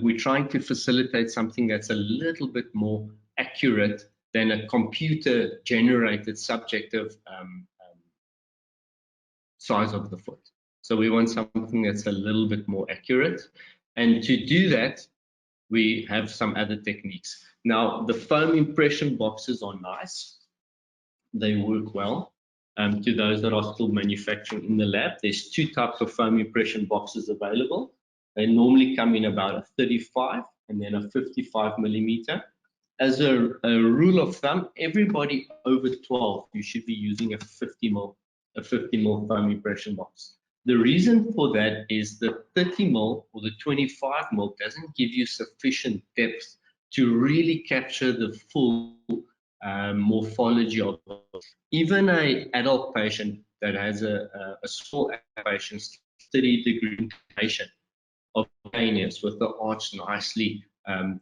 we're trying to facilitate something that's a little bit more accurate than a computer-generated subjective size of the foot. So we want something that's a little bit more accurate. And to do that, we have some other techniques. Now, the foam impression boxes are nice. They work well. To those that are still manufacturing in the lab, there's two types of foam impression boxes available. They normally come in about a 35 and then a 55 millimeter. As a rule of thumb, everybody over 12, you should be using a 50 mil foam impression box. The reason for that is the 30 mil or the 25 mil doesn't give you sufficient depth to really capture the full morphology of it. Even an adult patient that has a small patient, 30-degree inclination of cranius with the arch nicely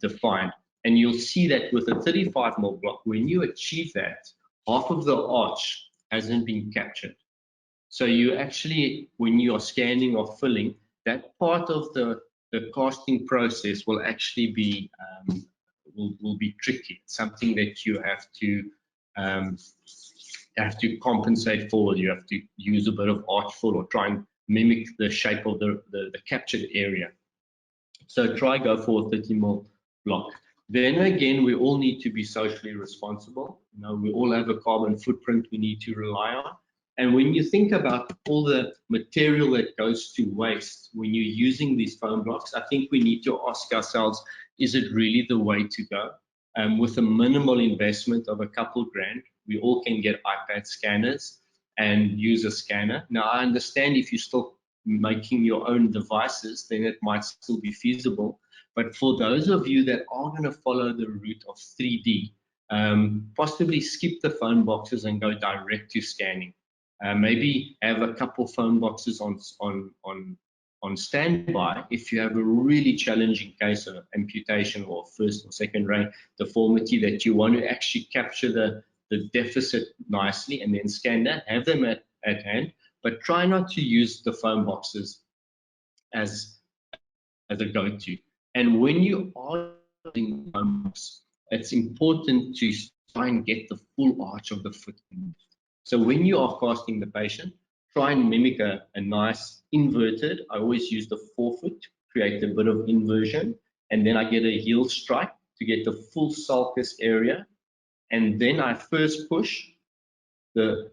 defined. And you'll see that with a 35 mil block, when you achieve that, half of the arch hasn't been captured. So you actually, when you are scanning or filling, that part of the casting process will actually be will be tricky. It's something that you have to compensate for. You have to use a bit of arch fill or try and mimic the shape of the captured area. So try go for a 30 mil block. Then again, we all need to be socially responsible. You know, we all have a carbon footprint we need to rely on. And when you think about all the material that goes to waste when you're using these foam blocks, I think we need to ask ourselves, is it really the way to go? With a minimal investment of a couple grand, we all can get iPad scanners and use a scanner. Now, I understand if you're still making your own devices, then it might still be feasible. But for those of you that are going to follow the route of 3D, possibly skip the phone boxes and go direct to scanning. Maybe have a couple phone boxes on standby if you have a really challenging case of amputation or first or second rank deformity that you want to actually capture the deficit nicely and then scan that. Have them at hand, but try not to use the phone boxes as a go-to. And when you are using phone box, it's important to try and get the full arch of the foot. So when you are casting the patient, try and mimic a nice inverted. I always use the forefoot to create a bit of inversion, and then I get a heel strike to get the full sulcus area, and then I first push the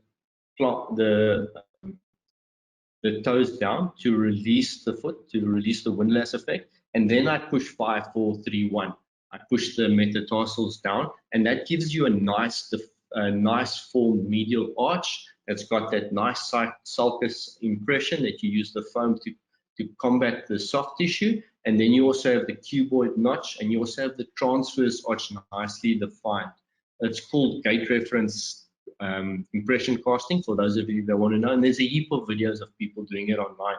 toes down to release the foot, to release the windlass effect, and then I push 5, 4, 3, 1. I push the metatarsals down, and that gives you a nice formed medial arch that's got that nice sulcus impression that you use the foam to combat the soft tissue. And then you also have the cuboid notch, and you also have the transverse arch nicely defined. It's called gate reference impression casting, for those of you that want to know. And there's a heap of videos of people doing it online.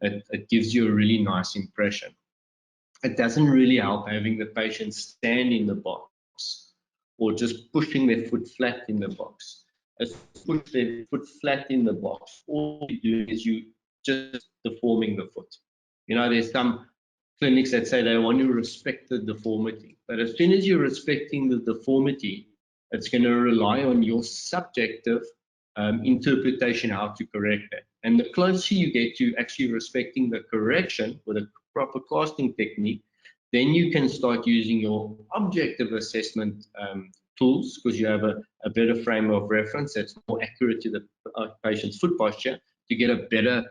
It gives you a really nice impression. It doesn't really help having the patient stand in the box or just pushing their foot flat in the box. As push their foot flat in the box, all you do is you just deforming the foot. You know, there's some clinics that say they want to respect the deformity, but as soon as you're respecting the deformity, it's going to rely on your subjective interpretation how to correct that. And the closer you get to actually respecting the correction with a proper casting technique, then you can start using your objective assessment tools, because you have a better frame of reference that's more accurate to the patient's foot posture to get a better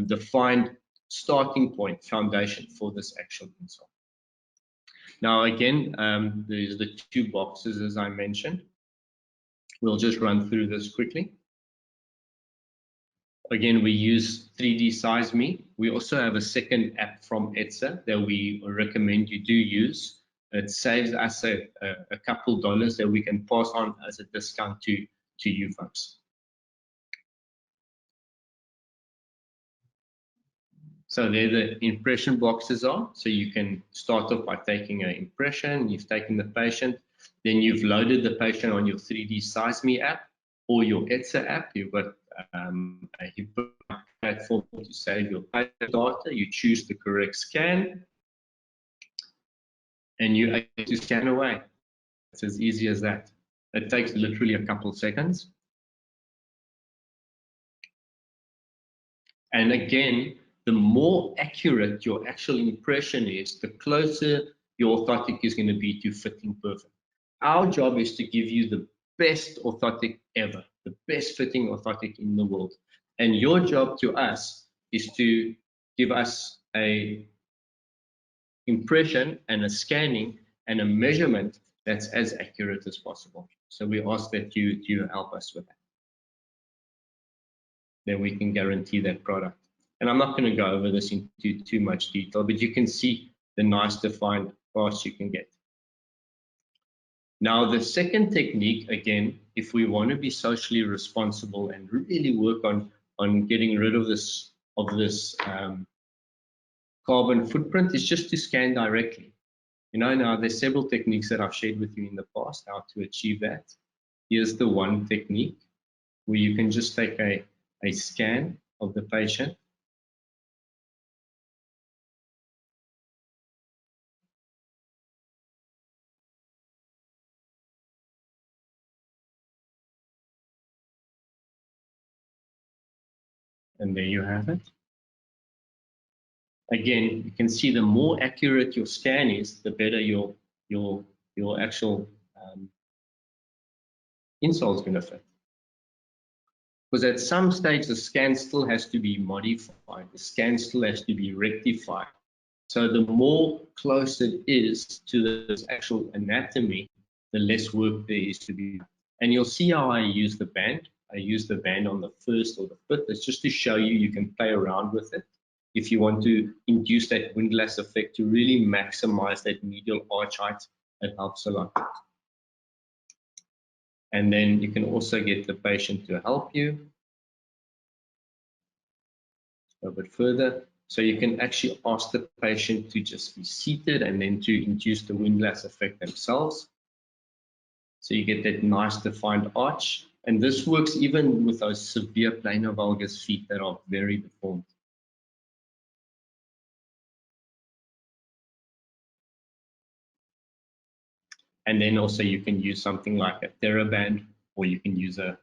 defined starting point foundation for this actual insult. Now again, there's the two boxes as I mentioned. We'll just run through this quickly. Again, we use 3D Size Me. We also have a second app from Edser that we recommend you do use. It saves us a couple dollars that we can pass on as a discount to you folks. So there the impression boxes are. So you can start off by taking an impression. You've taken the patient, then you've loaded the patient on your 3D Size Me app or your Edser app. You've got a platform to save your patient data. You choose the correct scan. and you're able to scan away. It's as easy as that. It takes literally a couple seconds. And again, the more accurate your actual impression is, the closer your orthotic is going to be to fitting perfect. Our job is to give you the best orthotic ever, the best fitting orthotic in the world. And your job to us is to give us a impression and a scanning and a measurement that's as accurate as possible. So we ask that you help us with that. Then we can guarantee that product. And I'm not going to go over this into too much detail, but you can see the nice defined parts you can get. Now, the second technique, again, if we want to be socially responsible and really work on getting rid of this carbon footprint, is just to scan directly. You know, now there's several techniques that I've shared with you in the past how to achieve that. Here's the one technique where you can just take a scan of the patient. And there you have it. Again, you can see the more accurate your scan is, the better your actual insole is going to fit. Because at some stage, the scan still has to be modified. The scan still has to be rectified. So the more close it is to the actual anatomy, the less work there is to be done. And you'll see how I use the band. I use the band on the first or the fifth. It's just to show you can play around with it. If you want to induce that windlass effect to really maximize that medial arch height, it helps a lot. And then you can also get the patient to help you a bit further. So you can actually ask the patient to just be seated and then to induce the windlass effect themselves. So you get that nice defined arch. And this works even with those severe planar valgus feet that are very deformed. And then also you can use something like a TheraBand, or you can use a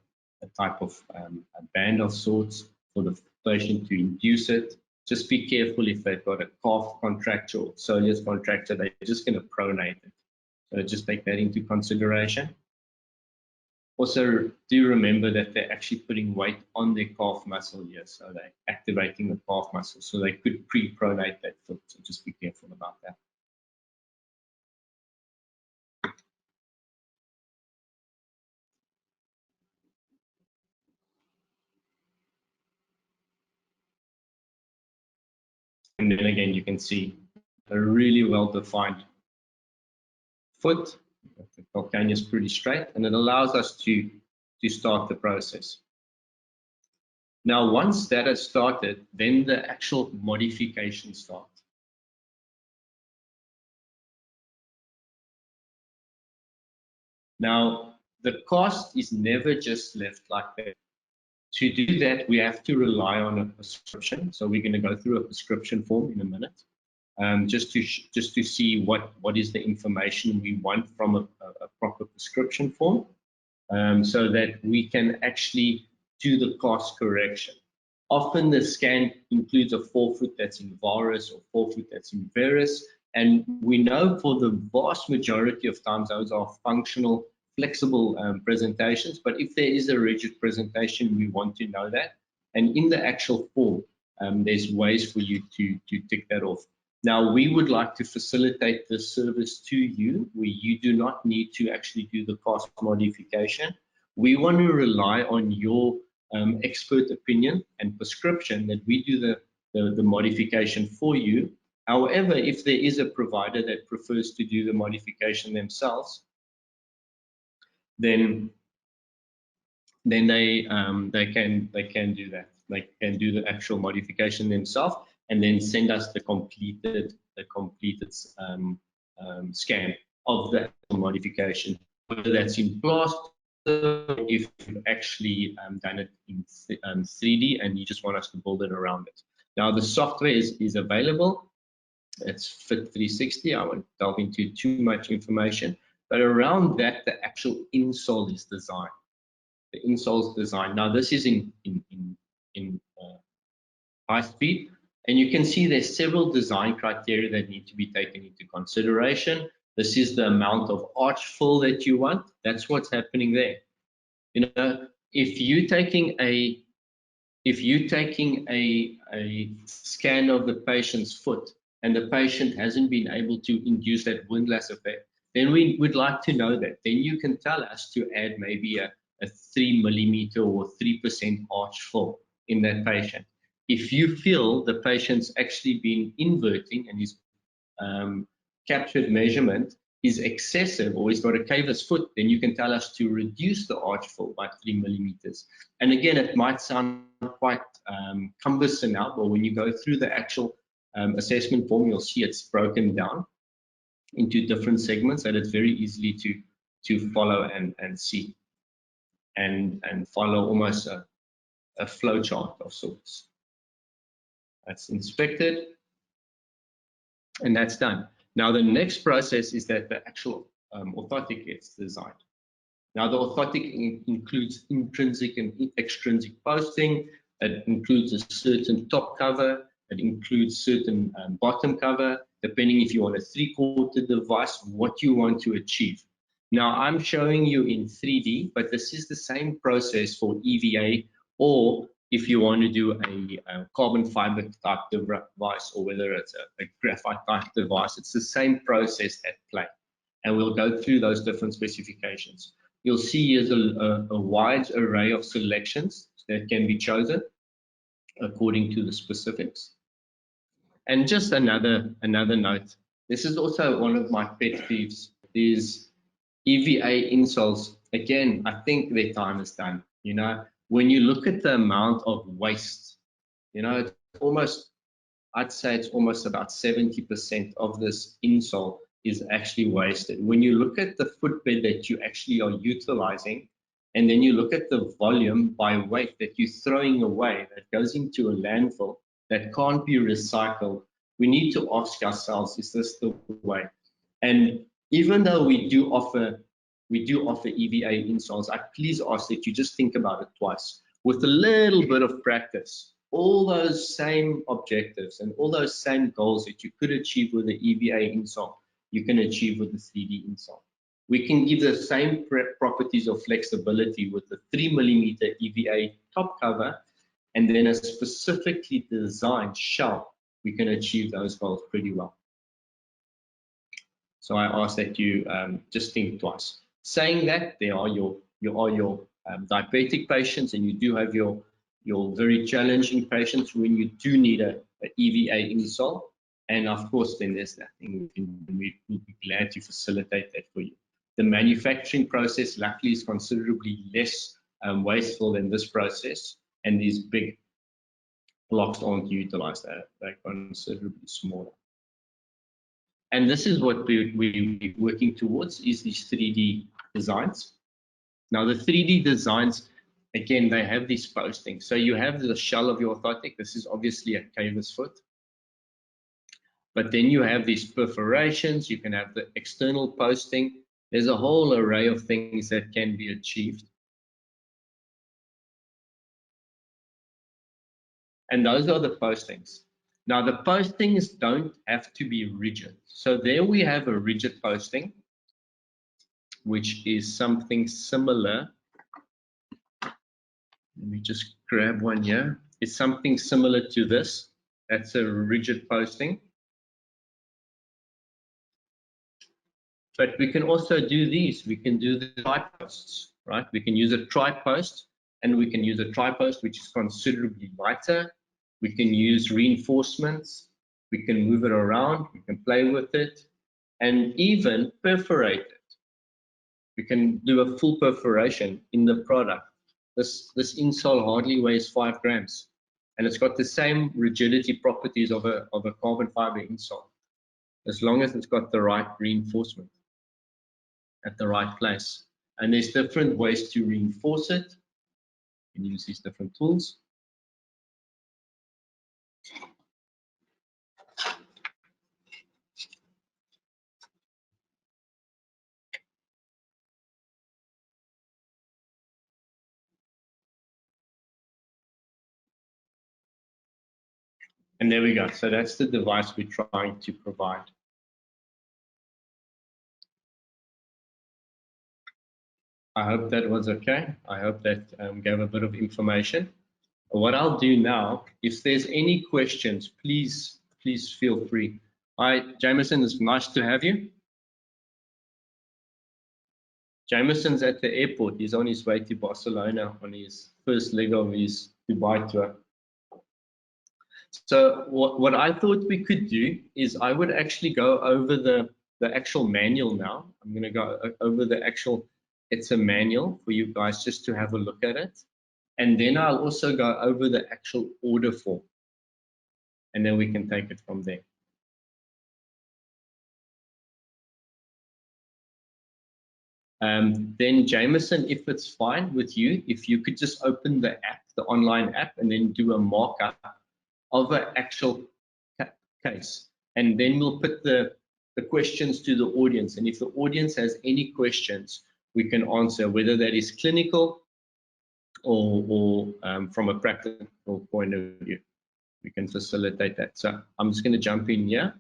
type of a band of sorts for the patient to induce it. Just be careful if they've got a calf contracture or soleus contracture, they're just going to pronate it. So just take that into consideration. Also, do remember that they're actually putting weight on their calf muscle here, so they're activating the calf muscle, so they could pre-pronate that foot, so just be careful about that. And then again, you can see a really well-defined foot. The calcaneus is pretty straight, and it allows us to start the process. Now, once that has started, then the actual modification starts. Now, the cost is never just left like that. To do that, we have to rely on a prescription. So we're going to go through a prescription form in a minute, just to see what is the information we want from a proper prescription form, so that we can actually do the cost correction. Often the scan includes a forefoot that's in varus or forefoot that's in varus, and we know for the vast majority of times those are functional, flexible presentations, but if there is a rigid presentation, we want to know that. And in the actual form, there's ways for you to tick that off. Now, we would like to facilitate this service to you, where you do not need to actually do the cost modification. We want to rely on your expert opinion and prescription that we do the modification for you. However, if there is a provider that prefers to do the modification themselves, then they can do that. They can do the actual modification themselves and then send us the completed scan of the modification, whether that's in plaster, if you've actually done it in 3D and you just want us to build it around it. Now the software is available. It's Fit 360. I won't delve into too much information, but around that, the actual insole is designed. The insole is designed. Now, this is in high speed, and you can see there's several design criteria that need to be taken into consideration. This is the amount of arch fill that you want. That's what's happening there. You know, if you're taking a scan of the patient's foot and the patient hasn't been able to induce that windlass effect, then we would like to know that. Then you can tell us to add maybe a 3 millimeter or 3% arch fill in that patient. If you feel the patient's actually been inverting and his captured measurement is excessive, or he's got a cavus foot, then you can tell us to reduce the arch fill by 3 millimeters. And again, it might sound quite cumbersome now, but when you go through the actual assessment form, you'll see it's broken down into different segments, and it's very easily to follow and see and follow almost a flow chart of sorts. That's inspected, and that's done. Now the next process is that the actual orthotic gets designed. Now the orthotic includes intrinsic and extrinsic posting. It includes a certain top cover. It includes certain bottom cover, depending if you want a 3/4 device, what you want to achieve. Now I'm showing you in 3D, but this is the same process for EVA, or if you want to do a carbon fiber type device, or whether it's a graphite type device, it's the same process at play. And we'll go through those different specifications. You'll see here's a wide array of selections that can be chosen according to the specifics. And just another note, this is also one of my pet peeves, is EVA insoles. Again, I think their time is done. You know, when you look at the amount of waste, you know, it's almost, I'd say it's almost about 70% of this insole is actually wasted. When you look at the footbed that you actually are utilizing, and then you look at the volume by weight that you're throwing away, that goes into a landfill, that can't be recycled, we need to ask ourselves, is this the way? And even though we do offer EVA insoles, I please ask that you just think about it twice. With a little bit of practice, all those same objectives and all those same goals that you could achieve with the EVA insole, you can achieve with the 3D insole. We can give the same properties of flexibility with the 3 millimeter EVA top cover, and then a specifically designed shell. We can achieve those goals pretty well. So I ask that you just think twice. Saying that, there are your diabetic patients, and you do have your very challenging patients when you do need a EVA insole. And of course, then there's that thing, we'll be glad to facilitate that for you. The manufacturing process, luckily, is considerably less wasteful than this process, and these big blocks aren't utilized. They're considerably smaller. And this is what we're working towards, is these 3D designs. Now the 3D designs, again, they have these postings. So you have the shell of your orthotic. This is obviously a cavus foot. But then you have these perforations. You can have the external posting. There's a whole array of things that can be achieved. And those are the postings. Now the postings don't have to be rigid. So there we have a rigid posting, which is something similar. Let me just grab one here. It's something similar to this. That's a rigid posting. But we can also do these. We can do the tri-posts, right? We can use a tri-post, and we can use a tri-post which is considerably lighter. We can use reinforcements. We can move it around. We can play with it, and even perforate it. We can do a full perforation in the product. This insole hardly weighs 5 grams, and it's got the same rigidity properties of a carbon fiber insole, as long as it's got the right reinforcement at the right place. And there's different ways to reinforce it. You can use these different tools. And there we go. So that's the device we're trying to provide. I hope that was okay. I hope that gave a bit of information. What I'll do now, if there's any questions, please feel free. Hi, Jamison, it's nice to have you. Jamison's at the airport. He's on his way to Barcelona on his first leg of his Dubai tour. So what I thought we could do is I would actually go over the actual manual now. I'm going to go over the actual Edser manual for you guys just to have a look at it. And then I'll also go over the actual order form. And then we can take it from there. Then Jamison, if it's fine with you, if you could just open the app, the online app, and then do a markup of an actual case. And then we'll put the questions to the audience. And if the audience has any questions, we can answer, whether that is clinical or from a practical point of view. We can facilitate that. So I'm just going to jump in here.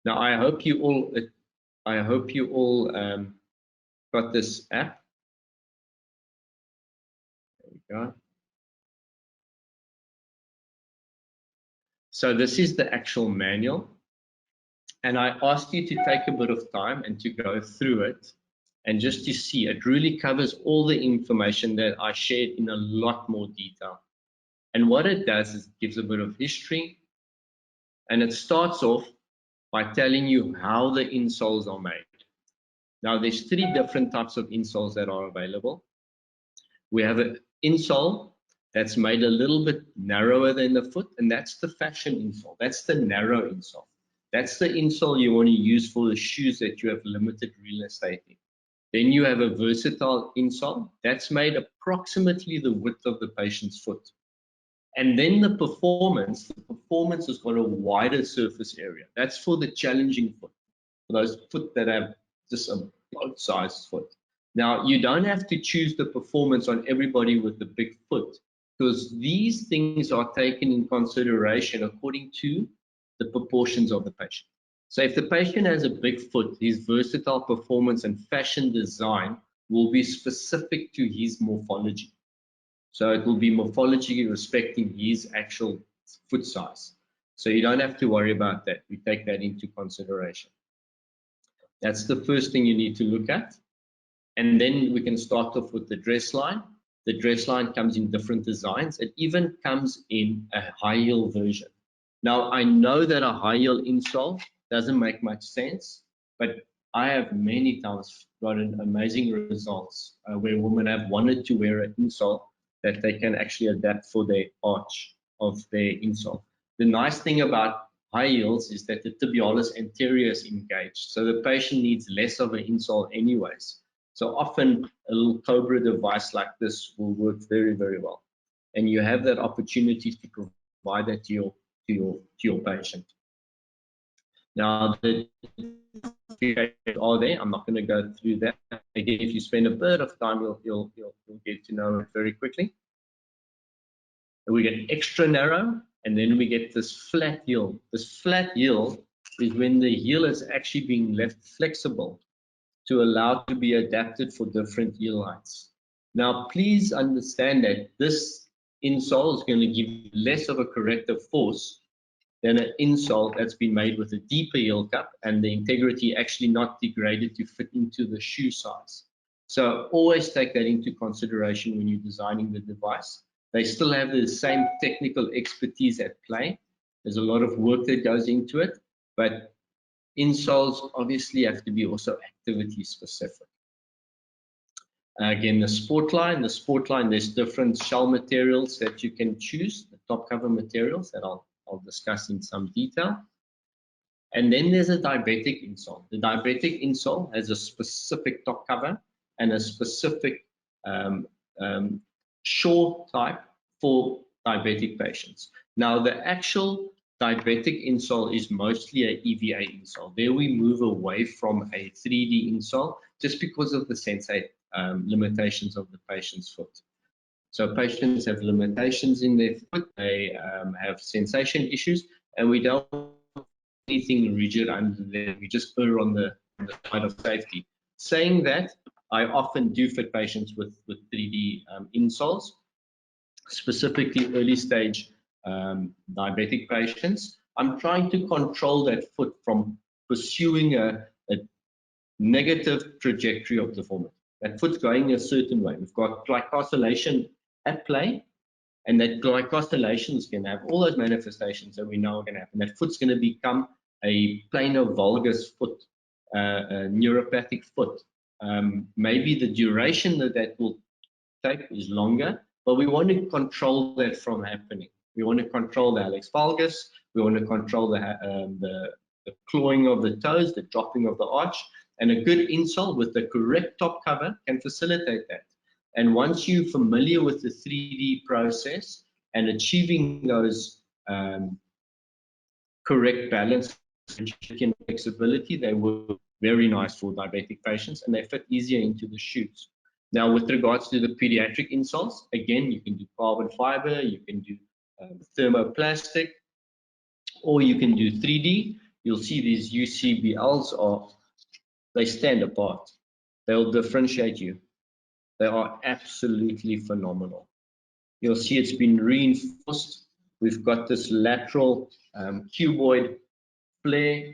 Now, I hope you all got this app. There we go. So this is the actual manual. And I asked you to take a bit of time and to go through it and just to see. It really covers all the information that I shared in a lot more detail. And what it does is it gives a bit of history. And it starts off by telling you how the insoles are made. Now, there's 3 different types of insoles that are available. We have an insole that's made a little bit narrower than the foot, and that's the fashion insole. That's the narrow insole. That's the insole you want to use for the shoes that you have limited real estate in. Then you have a versatile insole that's made approximately the width of the patient's foot. And then the performance has got a wider surface area. That's for the challenging foot, for those foot that have just a boat-sized foot. Now, you don't have to choose the performance on everybody with the big foot, because these things are taken in consideration according to the proportions of the patient. So if the patient has a big foot, his versatile performance and fashion design will be specific to his morphology. So it will be morphology respecting his actual foot size. So you don't have to worry about that. We take that into consideration. That's the first thing you need to look at. And then we can start off with the dress line. The dress line comes in different designs. It even comes in a high heel version. Now, I know that a high heel insole doesn't make much sense, but I have many times gotten amazing results where women have wanted to wear an insole that they can actually adapt for their arch of their insole. The nice thing about high heels is that the tibialis anterior is engaged, so the patient needs less of an insole anyways. So often a little Cobra device like this will work very, very well. And you have that opportunity to provide that to your patient. Now, the are there. I'm not going to go through that. Again, if you spend a bit of time, you'll get to know it very quickly. And we get extra narrow, and then we get this flat heel. This flat heel is when the heel is actually being left flexible to allow it to be adapted for different heel heights. Now, please understand that this insole is going to give you less of a corrective force than an insole that's been made with a deeper heel cup and the integrity actually not degraded to fit into the shoe size. So always take that into consideration when you're designing the device. They still have the same technical expertise at play. There's a lot of work that goes into it, but insoles obviously have to be also activity specific. Again, the sport line, there's different shell materials that you can choose, the top cover materials that I'll discuss in some detail. And then there's a diabetic insole. The diabetic insole has a specific top cover and a specific short type for diabetic patients. Now, the actual diabetic insole is mostly an EVA insole. There we move away from a 3D insole just because of the sensate limitations of the patient's foot. So patients have limitations in their foot, they have sensation issues, and we don't want anything rigid under there. We just err on the side of safety. Saying that, I often do fit patients with 3D insoles, specifically early stage diabetic patients. I'm trying to control that foot from pursuing a negative trajectory of deformity. That foot's going a certain way. We've got glycosylation at play, and that glycosylation is going to have all those manifestations that we know are going to happen. That foot's going to become a planar valgus foot, a neuropathic foot. Maybe the duration that will take is longer, but we want to control that from happening. We want to control the hallux valgus. We want to control the clawing of the toes, the dropping of the arch, and a good insole with the correct top cover can facilitate that. And once you're familiar with the 3D process and achieving those correct balance and flexibility, they work very nice for diabetic patients and they fit easier into the shoes. Now, with regards to the pediatric insoles, again, you can do carbon fiber, you can do thermoplastic, or you can do 3D. You'll see these UCBLs they stand apart. They'll differentiate you. They are absolutely phenomenal. You'll see it's been reinforced. We've got this lateral cuboid flare.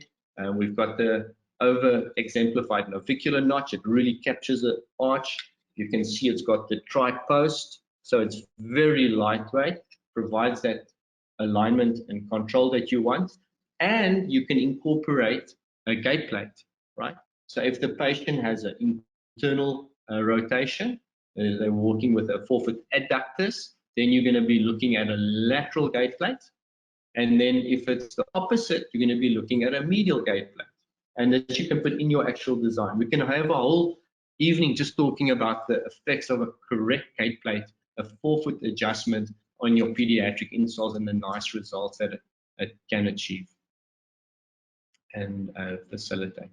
We've got the over exemplified navicular notch. It really captures the arch. You can see it's got the tri-post, so it's very lightweight, provides that alignment and control that you want, and you can incorporate a gate plate, right? So if the patient has an internal rotation, they're walking with a forefoot adductors, then you're going to be looking at a lateral gate plate. And then if it's the opposite, you're going to be looking at a medial gate plate. And that you can put in your actual design. We can have a whole evening just talking about the effects of a correct gate plate, a forefoot adjustment on your pediatric insoles and the nice results that it can achieve and facilitate.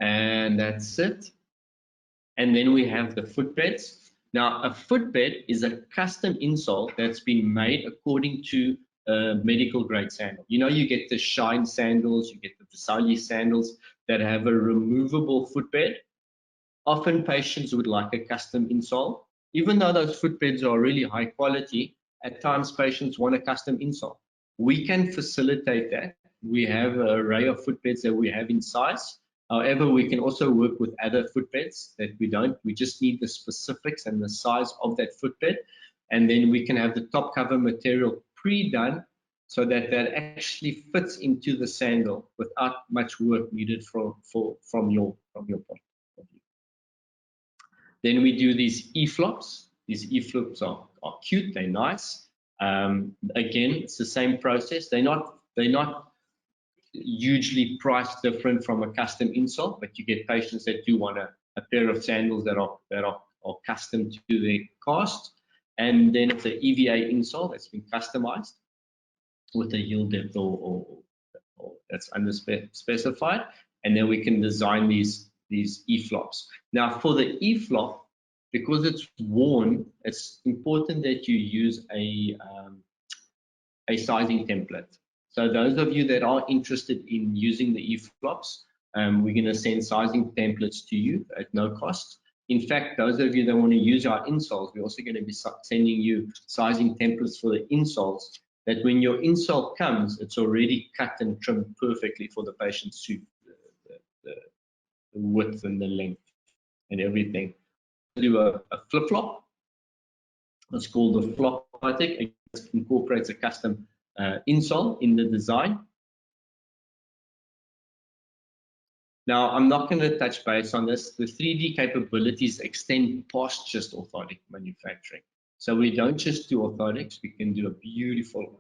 And that's it. And then we have the footbeds. Now, a footbed is a custom insole that's been made according to a medical grade sandal. You know, you get the Shine sandals, you get the Versailles sandals that have a removable footbed. Often patients would like a custom insole. Even though those footbeds are really high quality, at times patients want a custom insole. We can facilitate that. We have an array of footbeds that we have in size. However, we can also work with other footbeds that we don't. We just need the specifics and the size of that footbed. And then we can have the top cover material pre-done so that that actually fits into the sandal without much work needed from your point of view. Then we do these E-flops. These E-flops are cute, they're nice. Again, it's the same process. They're not hugely price different from a custom insole, but you get patients that do want a pair of sandals that are custom to their cast. And then it's an EVA insole that's been customized with a heel depth or that's unspecified. And then we can design these E-flops. Now for the E-flop, because it's worn, it's important that you use a sizing template. So those of you that are interested in using the E-flops, we're going to send sizing templates to you at no cost. In fact, those of you that want to use our insoles, we're also going to be sending you sizing templates for the insoles, that when your insole comes, it's already cut and trimmed perfectly for the patient's suit, the width and the length and everything. Do a flip-flop. It's called the flop, I think. It incorporates a custom insole in the design. Now, I'm not going to touch base on this. The 3D capabilities extend past just orthotic manufacturing. So we don't just do orthotics. We can do a beautiful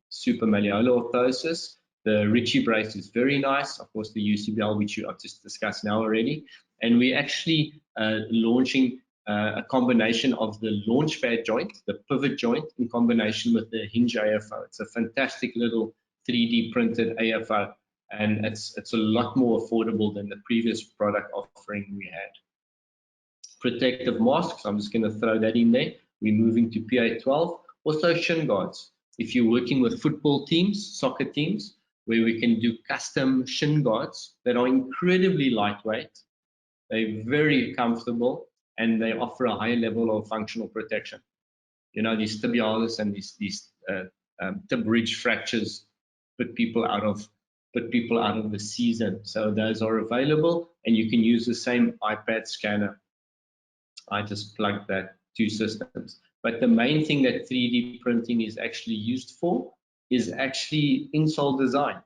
super malleolar orthosis. The Ritchie brace is very nice. Of course, the UCBL, which I've just discussed now already. And we're actually launching a combination of the launch pad joint, the pivot joint, in combination with the hinge AFO. It's a fantastic little 3D printed AFO, and it's a lot more affordable than the previous product offering we had. Protective masks, I'm just going to throw that in there. We're moving to PA12. Also shin guards. If you're working with football teams, soccer teams, where we can do custom shin guards that are incredibly lightweight, they're very comfortable, and they offer a higher level of functional protection. You know, these tibialis and these tib ridge fractures put people out of the season. So those are available, and you can use the same iPad scanner. I just plugged that, 2 systems. But the main thing that 3D printing is actually used for is actually insole design,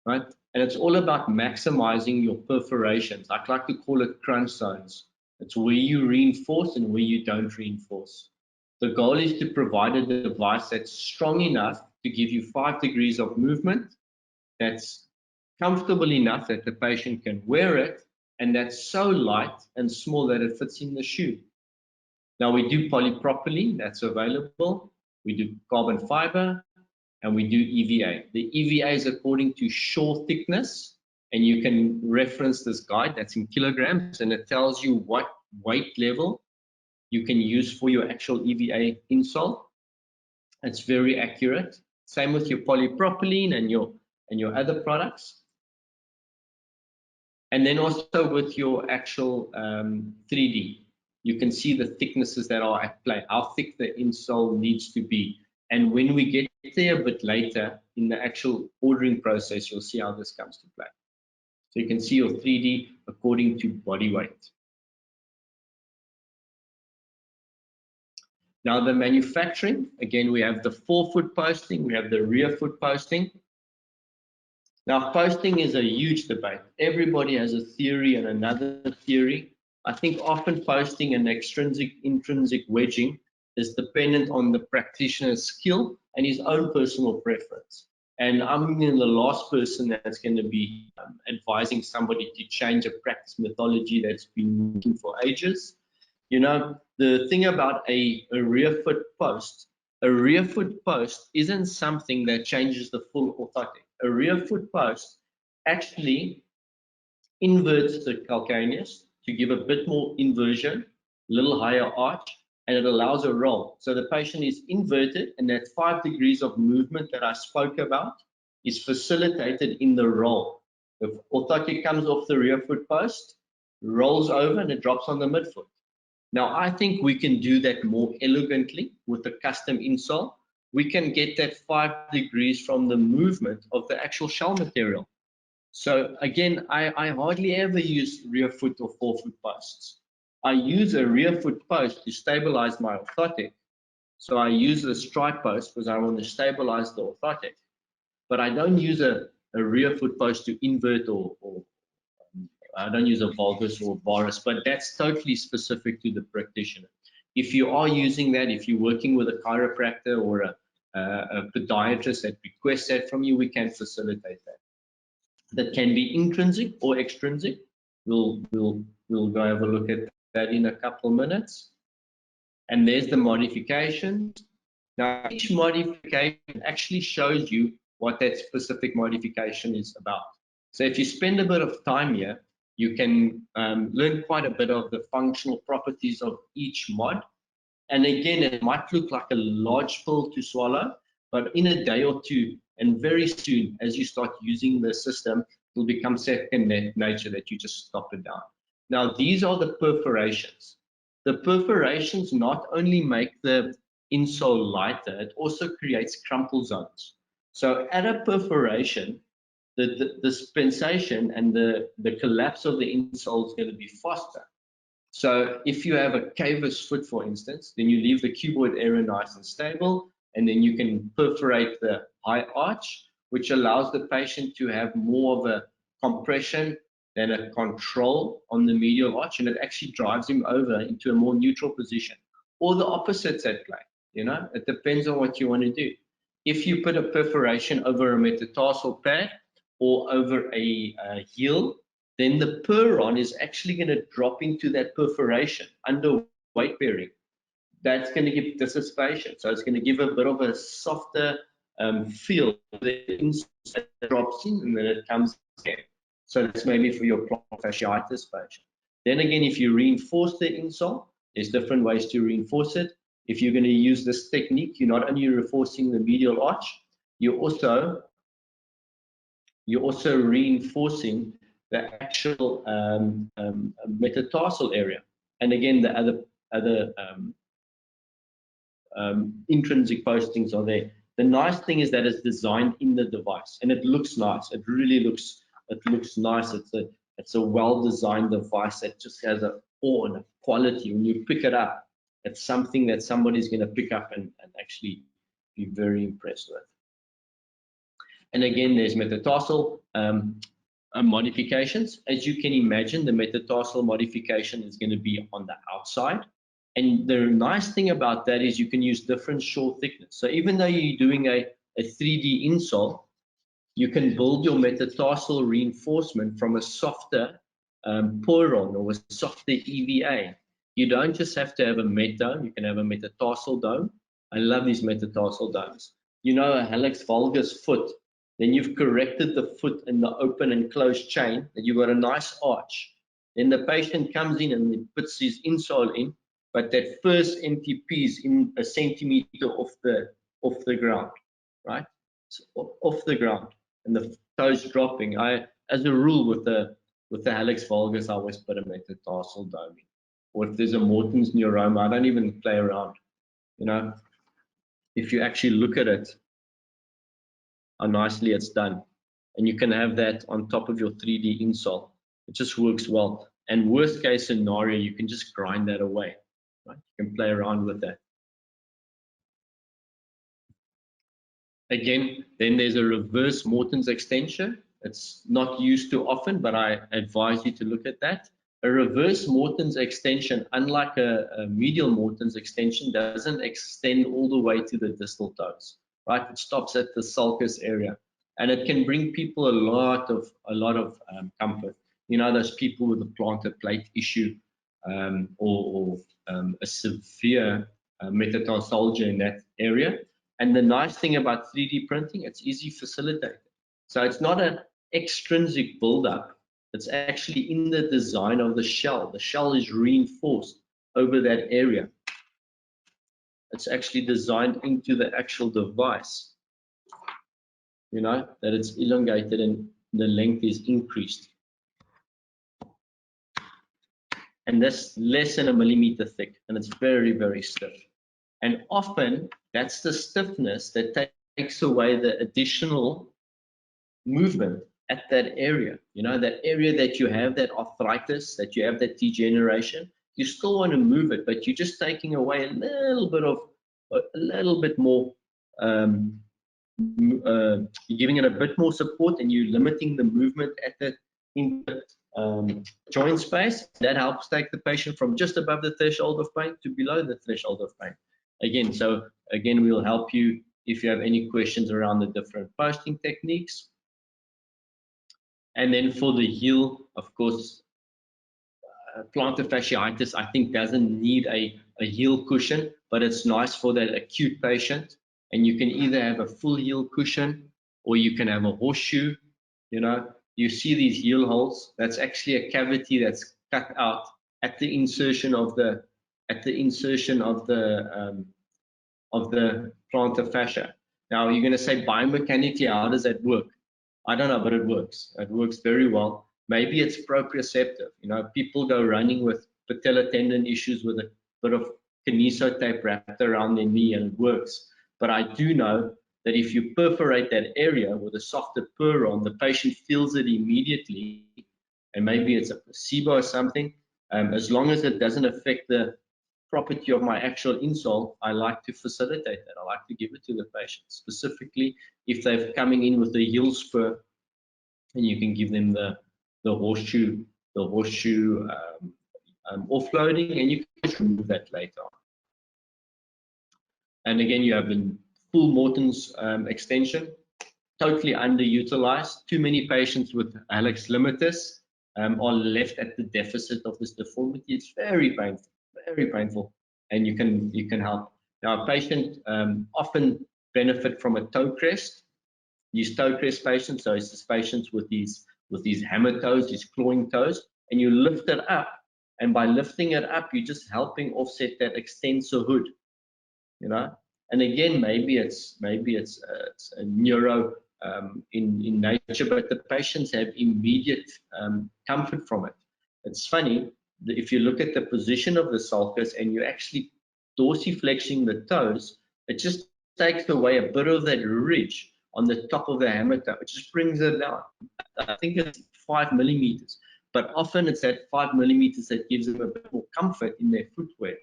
right? And it's all about maximizing your perforations. I like to call it crunch zones. It's where you reinforce and where you don't reinforce. The goal is to provide a device that's strong enough to give you 5 degrees of movement, that's comfortable enough that the patient can wear it, and that's so light and small that it fits in the shoe. Now we do polypropylene, that's available. We do carbon fiber, and we do EVA. The EVA is according to shore thickness, and you can reference this guide that's in kilograms, and it tells you what weight level you can use for your actual EVA insole. It's very accurate. Same with your polypropylene and your other products. And then also with your actual 3D, you can see the thicknesses that are at play, how thick the insole needs to be. And when we get there a bit later in the actual ordering process, you'll see how this comes to play. So you can see your 3D according to body weight. Now the manufacturing, again, we have the forefoot posting, we have the rear foot posting. Now posting is a huge debate. Everybody has a theory and another theory. I think often posting and extrinsic, intrinsic wedging is dependent on the practitioner's skill and his own personal preference. And I'm the last person that's going to be advising somebody to change a practice methodology that's been working for ages. You know, the thing about a rear foot post isn't something that changes the full orthotic. A rear foot post actually inverts the calcaneus to give a bit more inversion, a little higher arch, and it allows a roll. So the patient is inverted, and that 5 degrees of movement that I spoke about is facilitated in the roll. The orthotic comes off the rear foot post, rolls over, and it drops on the midfoot. Now, I think we can do that more elegantly with a custom insole. We can get that 5 degrees from the movement of the actual shell material. So again, I hardly ever use rear foot or forefoot posts. I use a rear foot post to stabilize my orthotic. So I use the stripe post because I want to stabilize the orthotic. But I don't use a rear foot post to invert or I don't use a valgus or varus, but that's totally specific to the practitioner. If you are using that, if you're working with a chiropractor or a podiatrist that requests that from you, we can facilitate that. That can be intrinsic or extrinsic. We'll go have a look at that in a couple of minutes. And there's the modification. Now, each modification actually shows you what that specific modification is about. So if you spend a bit of time here, you can learn quite a bit of the functional properties of each mod. And again, it might look like a large pill to swallow, but in a day or two, and very soon, as you start using the system, it will become second nature that you just stop it down. Now, these are the perforations. The perforations not only make the insole lighter, it also creates crumple zones. So at a perforation, the dispensation and the collapse of the insole is going to be faster. So if you have a cavus foot, for instance, then you leave the cuboid area nice and stable, and then you can perforate the high arch, which allows the patient to have more of a compression than a control on the medial arch, and it actually drives him over into a more neutral position. Or the opposite's at play, you know, it depends on what you want to do. If you put a perforation over a metatarsal pad or over a heel, then the peron is actually going to drop into that perforation under weight bearing. That's going to give dissipation. So it's going to give a bit of a softer feel. The insole drops in and then it comes again. So that's maybe for your plantar fasciitis patient. Then again, if you reinforce the insole, there's different ways to reinforce it. if you're going to use this technique, you're not only reinforcing the medial arch, you're also reinforcing the actual metatarsal area. And again, the other intrinsic postings are there. The nice thing is that it's designed in the device, and it looks nice. It really looks nice. It's a well-designed device that just has a awe and a quality. When you pick it up, it's something that somebody's going to pick up and actually be very impressed with. And again, there's metatarsal modifications. As you can imagine, the metatarsal modification is going to be on the outside. And the nice thing about that is you can use different shore thickness. So even though you're doing a 3D insole, you can build your metatarsal reinforcement from a softer poron or a softer EVA. You don't just have to have a met dome, you can have a metatarsal dome. I love these metatarsal domes. You know, a hallux valgus foot, then you've corrected the foot in the open and closed chain, and you've got a nice arch. Then the patient comes in and he puts his insole in, but that first MTP is in a centimeter off the ground, right? So off the ground, and the toes dropping. As a rule, with the hallux valgus, I always put a metatarsal dome in. Or if there's a Morton's neuroma, I don't even play around. You know, if you actually look at it, how nicely it's done, and you can have that on top of your 3D insole. It just works well. And worst case scenario, you can just grind that away. Right? You can play around with that. Again, then there's a reverse Morton's extension. It's not used too often, but I advise you to look at that. A reverse Morton's extension, unlike a medial Morton's extension, doesn't extend all the way to the distal toes, right? It stops at the sulcus area, and it can bring people a lot of comfort. You know, those people with a plantar plate issue or a severe metatarsalgia in that area. And the nice thing about 3D printing, it's easy facilitated. So it's not an extrinsic buildup. It's actually in the design of the shell. The shell is reinforced over that area. It's actually designed into the actual device, you know, that it's elongated and the length is increased. And that's less than 1 millimeter thick, and it's very, very stiff. And often that's the stiffness that takes away the additional movement at that area. You know, that area that you have that arthritis, that you have that degeneration, you still want to move it, but you're just taking away a little bit more, you're giving it a bit more support, and you're limiting the movement at that joint space. That helps take the patient from just above the threshold of pain to below the threshold of pain. Again, we'll help you if you have any questions around the different posting techniques. And then for the heel, of course, plantar fasciitis, I think, doesn't need a heel cushion, but it's nice for that acute patient. And you can either have a full heel cushion or you can have a horseshoe. You know, you see these heel holes. That's actually a cavity that's cut out at the insertion of the plantar fascia. Now you're going to say, biomechanically, how does that work? I don't know, but it works. It works very well. Maybe it's proprioceptive. You know, people go running with patella tendon issues with a bit of kineso tape wrapped around their knee, and it works. But I do know that if you perforate that area with a softer puron, the patient feels it immediately, and maybe it's a placebo or something. As long as it doesn't affect the property of my actual insole, I like to facilitate that. I like to give it to the patient, specifically if they're coming in with a heel spur, and you can give them the horseshoe offloading, and you can just remove that later on. And again, you have the full Morton's extension, totally underutilized. Too many patients with hallux limitus are left at the deficit of this deformity. It's very painful, and you can help. Now, a patient often benefit from a toe crest. These toe crest patients, so it's just patients with these hammer toes, these clawing toes, and you lift it up, and by lifting it up, you're just helping offset that extensor hood. you know. And again, maybe it's a neuro in nature, but the patients have immediate comfort from it. It's funny that if you look at the position of the sulcus and you're actually dorsiflexing the toes, it just takes away a bit of that ridge on the top of the hammer toe. It just brings it down. I think it's 5 millimeters, but often it's that 5 millimeters that gives them a bit more comfort in their footwear.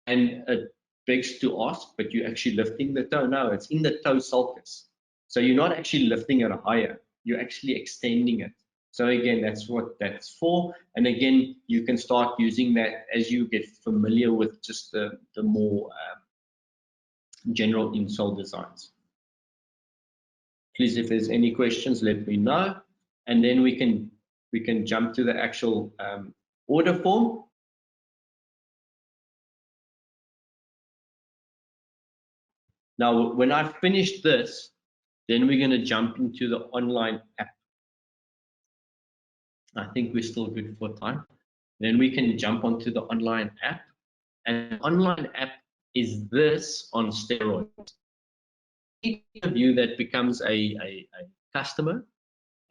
And it begs to ask, but you're actually lifting the toe? No, it's in the toe sulcus. So you're not actually lifting it higher, you're actually extending it. So again, that's what that's for. And again, you can start using that as you get familiar with just the more general insole designs. Please, if there's any questions, let me know. And then we can jump to the actual order form. Now, when I finish this, then we're going to jump into the online app. I think we're still good for time. Then we can jump onto the online app. And the online app is this on steroids. Each of you that becomes a customer,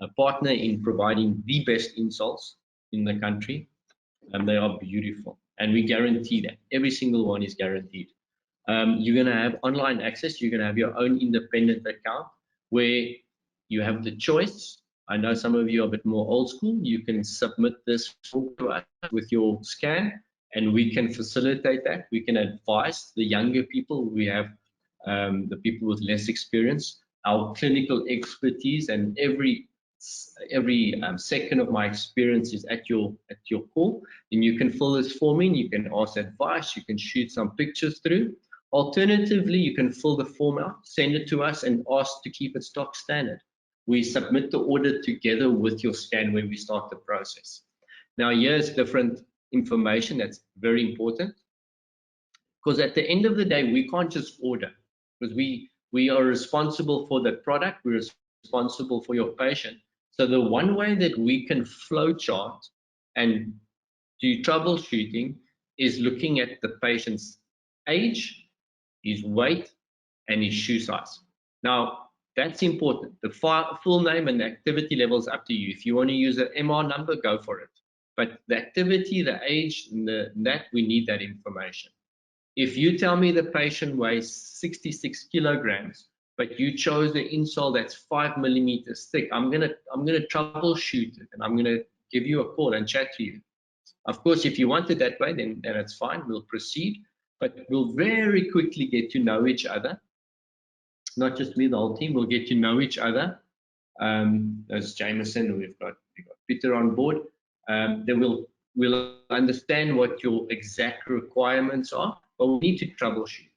a partner in providing the best insoles in the country, and they are beautiful. And we guarantee that. Every single one is guaranteed. You're going to have online access. You're going to have your own independent account where you have the choice. I know some of you are a bit more old school. You can submit this to us with your scan, and we can facilitate that. We can advise the younger people. We have the people with less experience. Our clinical expertise and every second of my experience is at your call. And you can fill this form in. You can ask advice. You can shoot some pictures through. Alternatively, you can fill the form out, send it to us, and ask to keep it stock standard. We submit the order together with your scan when we start the process. Now, here's different information that's very important, because at the end of the day, we can't just order, because we are responsible for the product, we're responsible for your patient. So the one way that we can flow chart and do troubleshooting is looking at the patient's age, his weight, and his shoe size. Now, that's important. The full name and the activity level is up to you. If you want to use an MR number, go for it. But the activity, the age, and that we need that information. If you tell me the patient weighs 66 kilograms, but you chose the insole that's 5 millimeters thick, I'm gonna troubleshoot it, and I'm gonna give you a call and chat to you. Of course, if you want it that way, then it's fine. We'll proceed, but we'll very quickly get to know each other. Not just me, the whole team will get to know each other. There's Jamison, we've got Pieter on board. Then we'll understand what your exact requirements are, but we need to troubleshoot.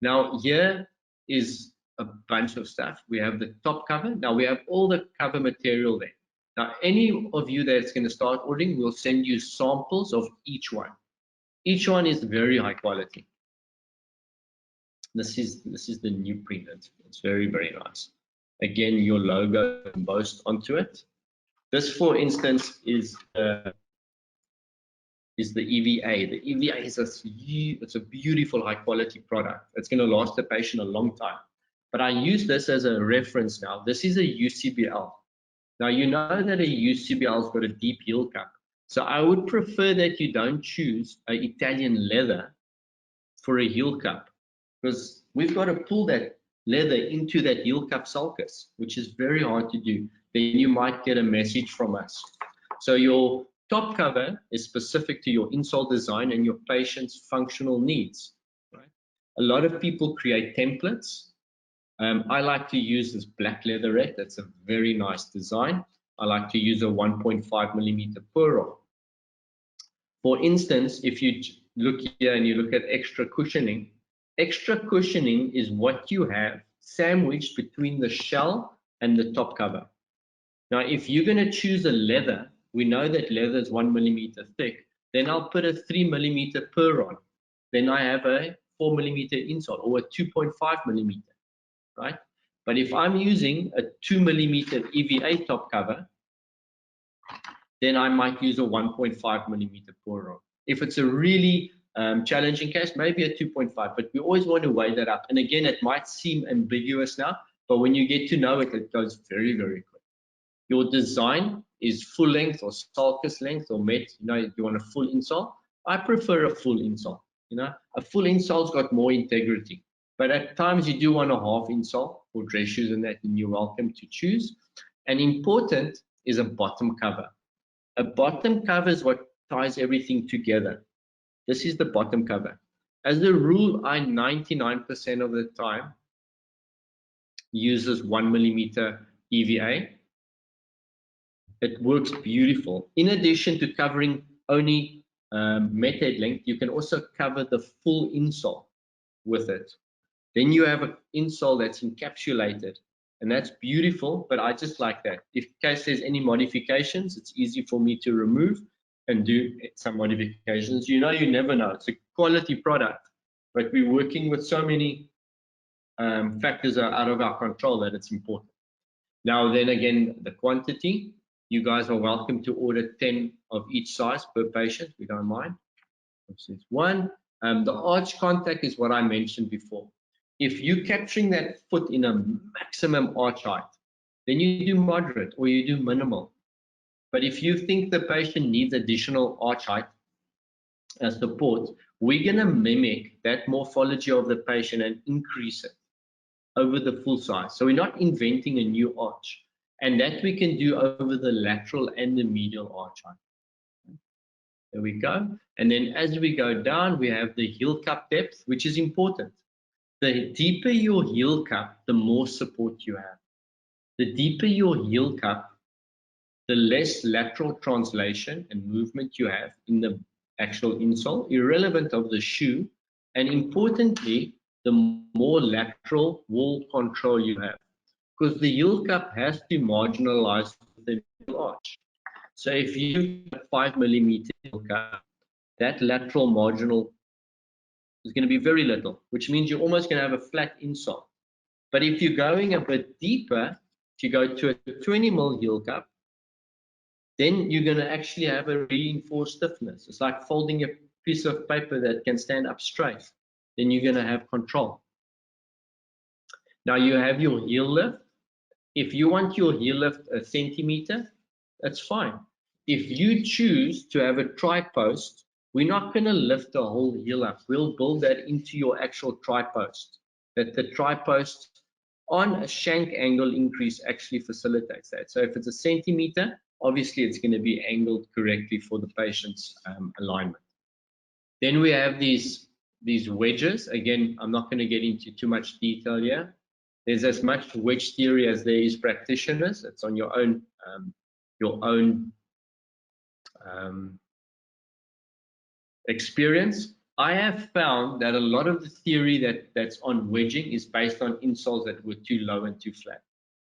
Now, here is a bunch of stuff. We have the top cover. Now we have all the cover material there. Now, any of you that's going to start ordering, we'll send you samples of each one. Each one is very high quality. This is the new print. It's very, very nice. Again, your logo embossed onto it. This, for instance, is the EVA. The EVA is it's a beautiful, high quality product. It's going to last the patient a long time. But I use this as a reference now. This is a UCBL. Now, you know that a UCBL has got a deep heel cup. So I would prefer that you don't choose an Italian leather for a heel cup, because we've got to pull that leather into that heel cup sulcus, which is very hard to do. Then you might get a message from us. So your top cover is specific to your insole design and your patient's functional needs. Right? A lot of people create templates. I like to use this black leatherette. That's a very nice design. I like to use a 1.5 millimeter pearl. For instance, if you look here and you look at extra cushioning is what you have sandwiched between the shell and the top cover. Now, if you're going to choose a leather, we know that leather is 1 millimeter thick, then I'll put a 3 millimeter pearl on. Then I have a 4 millimeter insole or a 2.5 millimeter, right? But if I'm using a 2 millimeter EVA top cover, then I might use a 1.5 millimeter pearl. If it's a really challenging case, maybe a 2.5, but we always want to weigh that up. And again, it might seem ambiguous now, but when you get to know it, it goes very, very quick. Your design is full length or sulcus length or met, you want a full insole. I prefer a full insole. A full insole's got more integrity, but at times you do want a half insole for dress shoes and that, and you're welcome to choose. And important is a bottom cover. A bottom cover is what ties everything together. This is the bottom cover. As a rule, I 99% of the time uses 1 millimeter EVA. It works beautiful. In addition to covering only methead length, you can also cover the full insole with it. Then you have an insole that's encapsulated, and that's beautiful, but I just like that. If in case there's any modifications, it's easy for me to remove and do some modifications. You never know. It's a quality product, but we're working with so many factors are out of our control that it's important. Now then again, the quantity, you guys are welcome to order 10 of each size per patient. We don't mind. This is one. The arch contact is what I mentioned before. If you're capturing that foot in a maximum arch height, then you do moderate or you do minimal. But if you think the patient needs additional arch height support, we're going to mimic that morphology of the patient and increase it over the full size. So we're not inventing a new arch, and that we can do over the lateral and the medial arch height. There we go. And then as we go down, we have the heel cup depth, which is important. The deeper your heel cup, the more support you have. The deeper your heel cup, the less lateral translation and movement you have in the actual insole, irrelevant of the shoe, and importantly, the more lateral wall control you have, because the heel cup has to marginalize the arch. So if you have 5 millimeter heel cup, that lateral marginal is going to be very little, which means you're almost going to have a flat insole. But if you're going a bit deeper, if you go to a 20 mil heel cup, then you're going to actually have a reinforced stiffness. It's like folding a piece of paper that can stand up straight. Then you're going to have control. Now you have your heel lift. If you want your heel lift a centimeter, that's fine. If you choose to have a tri-post, we're not going to lift the whole heel up. We'll build that into your actual tri-post. That the tri-post on a shank angle increase actually facilitates that. So if it's a centimeter, obviously it's going to be angled correctly for the patient's alignment. Then we have these wedges. Again, I'm not going to get into too much detail here. There's as much wedge theory as there is practitioners. It's on your own experience. I have found that a lot of the theory that's on wedging is based on insoles that were too low and too flat.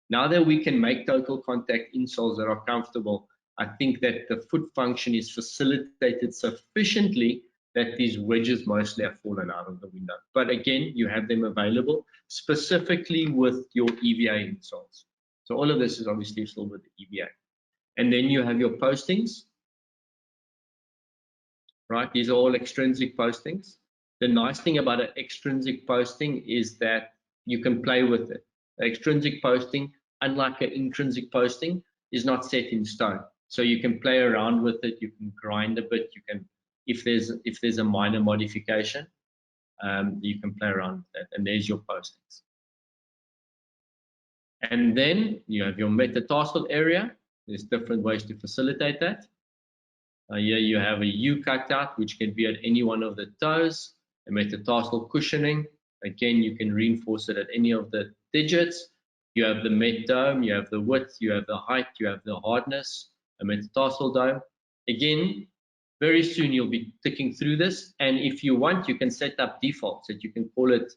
Now that we can make total contact insoles that are comfortable, I think that the foot function is facilitated sufficiently that these wedges mostly have fallen out of the window. But again, you have them available specifically with your EVA insoles. So all of this is obviously still with the EVA. And then you have your postings, right? These are all extrinsic postings. The nice thing about an extrinsic posting is that you can play with it. The extrinsic posting, unlike an intrinsic posting, is not set in stone. So you can play around with it, you can grind a bit, you can, if there's a minor modification, you can play around with that, and there's your postings. And then you have your metatarsal area. There's different ways to facilitate that. Here you have a U cutout, which can be at any one of the toes. A metatarsal cushioning. Again, you can reinforce it at any of the digits. You have the met dome, you have the width, you have the height, you have the hardness, a metatarsal dome. Again, very soon you'll be ticking through this. And if you want, you can set up defaults that you can call it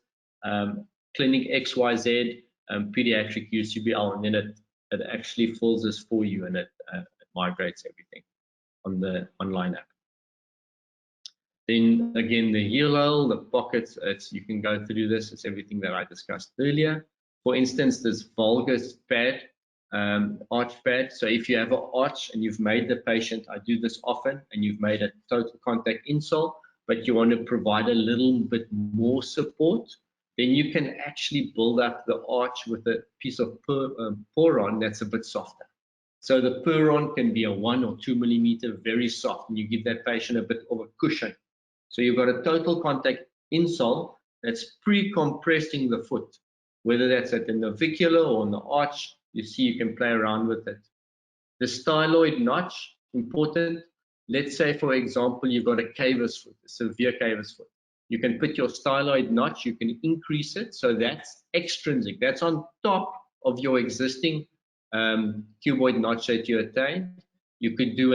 Clinic XYZ, Pediatric UCBL, and then it actually fills this for you, and it migrates everything on the online app. Then again, the heel hole, the pockets, you can go through this. It's everything that I discussed earlier. For instance, this valgus pad, arch pad. So if you have an arch and you've made the patient, I do this often, and you've made a total contact insole, but you want to provide a little bit more support, then you can actually build up the arch with a piece of poron that's a bit softer. So the poron can be a 1 or 2 millimeter, very soft, and you give that patient a bit of a cushion. So you've got a total contact insole that's pre-compressing the foot, whether that's at the navicular or on the arch. You see, you can play around with it. The styloid notch, important. Let's say, for example, you've got a cavus foot, a severe cavus foot. You can put your styloid notch, you can increase it, so that's extrinsic. That's on top of your existing cuboid notch that you attained. You could do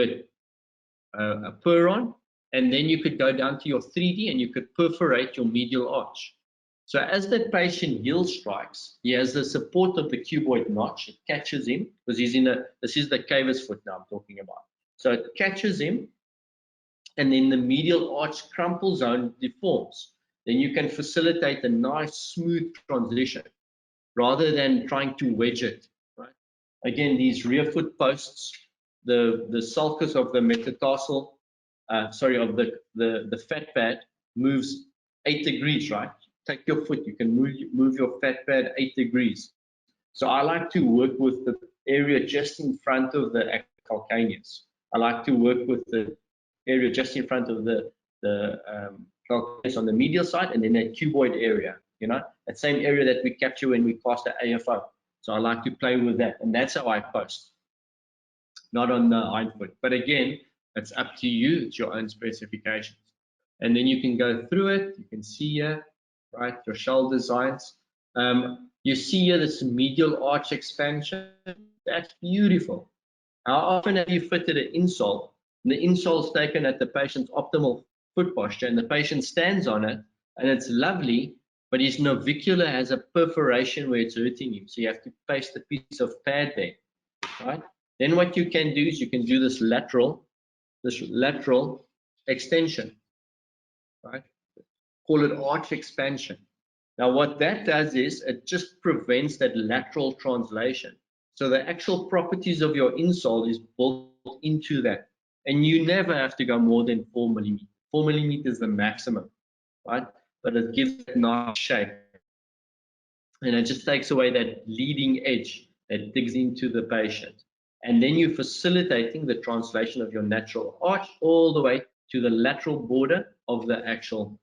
a peron, and then you could go down to your 3D and you could perforate your medial arch. So as the patient heel strikes, he has the support of the cuboid notch. It catches him because he's in this is the cavus foot now I'm talking about. So it catches him, and then the medial arch crumple zone deforms. Then you can facilitate a nice smooth transition rather than trying to wedge it. Right? Again, these rear foot posts, the sulcus of the metatarsal, of the fat pad moves 8 degrees, right? Take your foot, you can move your fat pad 8 degrees. So I like to work with the area just in front of the calcaneus. I like to work with the area just in front of the calcaneus on the medial side, and then that cuboid area, you know, that same area that we capture when we cast the AFO. So I like to play with that, and that's how I post, not on the hind foot. But again, it's up to you, it's your own specifications. And then you can go through it, you can see here, right, your Charl designs. You see here this medial arch expansion, that's beautiful. How often have you fitted an insole, and the insole is taken at the patient's optimal foot posture, and the patient stands on it, and it's lovely, but his navicular has a perforation where it's hurting him, so you have to paste a piece of pad there, right? Then what you can do is you can do this lateral extension, right? Call it arch expansion. Now what that does is it just prevents that lateral translation. So the actual properties of your insole is built into that. And you never have to go more than 4 millimeters. 4 millimeters is the maximum, right? But it gives it nice shape. And it just takes away that leading edge that digs into the patient. And then you're facilitating the translation of your natural arch all the way to the lateral border of the actual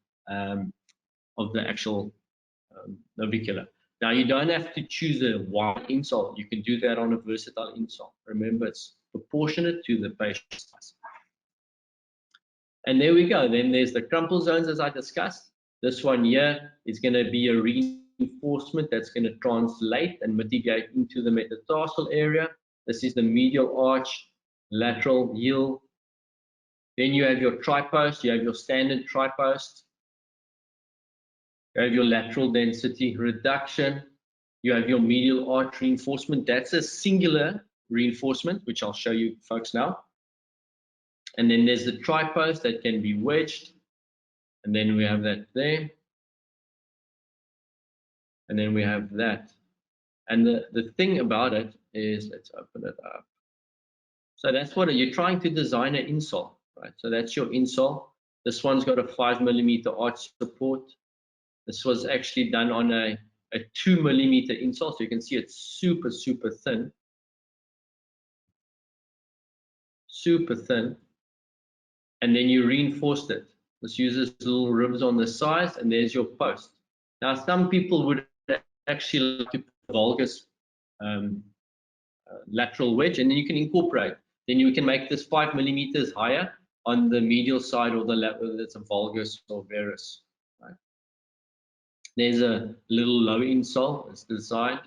navicular. Now you don't have to choose a wide insole. You can do that on a versatile insole. Remember, it's proportionate to the patient's size. And there we go. Then there's the crumple zones, as I discussed. This one here is going to be a reinforcement that's going to translate and mitigate into the metatarsal area. This is the medial arch, lateral heel. Then you have your tripost. You have your standard tripost. You have your lateral density reduction. You have your medial arch reinforcement. That's a singular reinforcement, which I'll show you folks now. And then there's the tripost that can be wedged. And then we have that there. And then we have that. And the thing about it is, let's open it up. So that's what you're trying to design an insole, right? So that's your insole. This one's got a 5 millimeter arch support. This was actually done on a 2 millimeter insole, so you can see it's super, super thin. Super thin. And then you reinforced it. This uses little ribs on the sides, and there's your post. Now, some people would actually like to put a valgus lateral wedge, and then you can incorporate. Then you can make this 5 millimeters higher on the medial side or the lateral, whether it's a valgus or varus. Right? There's a little low insole, it's designed.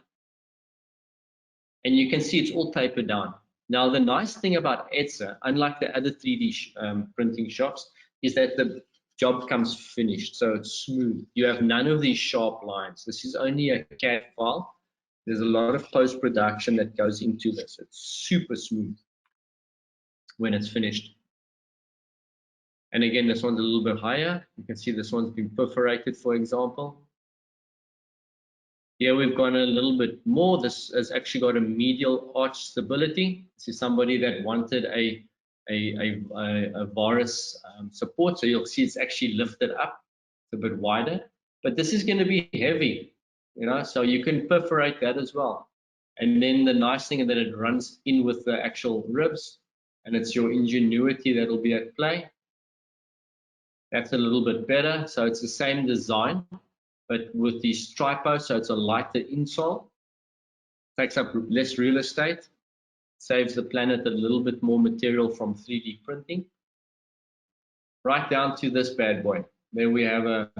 And you can see it's all tapered down. Now, the nice thing about Edser, unlike the other 3D printing shops, is that the job comes finished, so it's smooth. You have none of these sharp lines. This is only a CAD file. There's a lot of post-production that goes into this. It's super smooth when it's finished. And again, this one's a little bit higher. You can see this one's been perforated, for example. Here we've gone a little bit more. This has actually got a medial arch stability. This is somebody that wanted a a virus support. So you'll see it's actually lifted up. It's a bit wider, but this is going to be heavy, you know, so you can perforate that as well. And then the nice thing is that it runs in with the actual ribs, and it's your ingenuity that will be at play. That's a little bit better. So it's the same design, but with the stripo, so it's a lighter insole, takes up less real estate, saves the planet a little bit more material from 3D printing. Right down to this bad boy. There we have a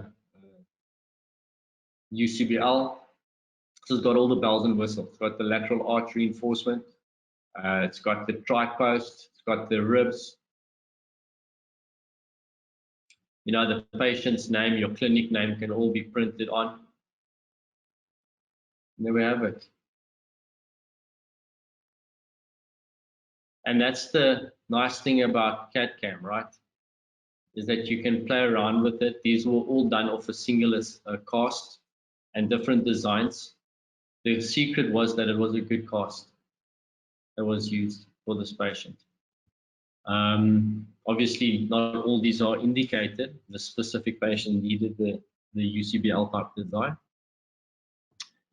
UCBL. So it's got all the bells and whistles. It's got the lateral arch reinforcement. It's got the tri-post. It's got the ribs. You know, the patient's name, your clinic name can all be printed on. And there we have it. And that's the nice thing about CAD/CAM, right? Is that you can play around with it. These were all done off a singular cast and different designs. The secret was that it was a good cast that was used for this patient. Obviously, not all these are indicated. The specific patient needed the UCBL type design.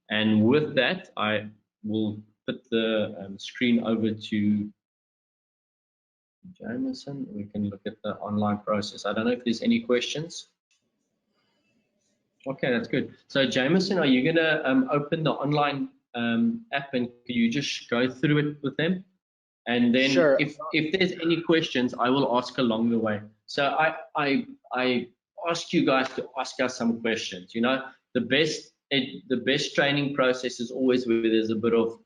And with that, I will put the screen over to Jamison. We can look at the online process. I don't know if there's any questions. Okay, that's good. So Jamison, are you going to open the online app, and could you just go through it with them? And then sure. if there's any questions, I will ask along the way. So I ask you guys to ask us some questions. You know, the best training process is always where there's a bit of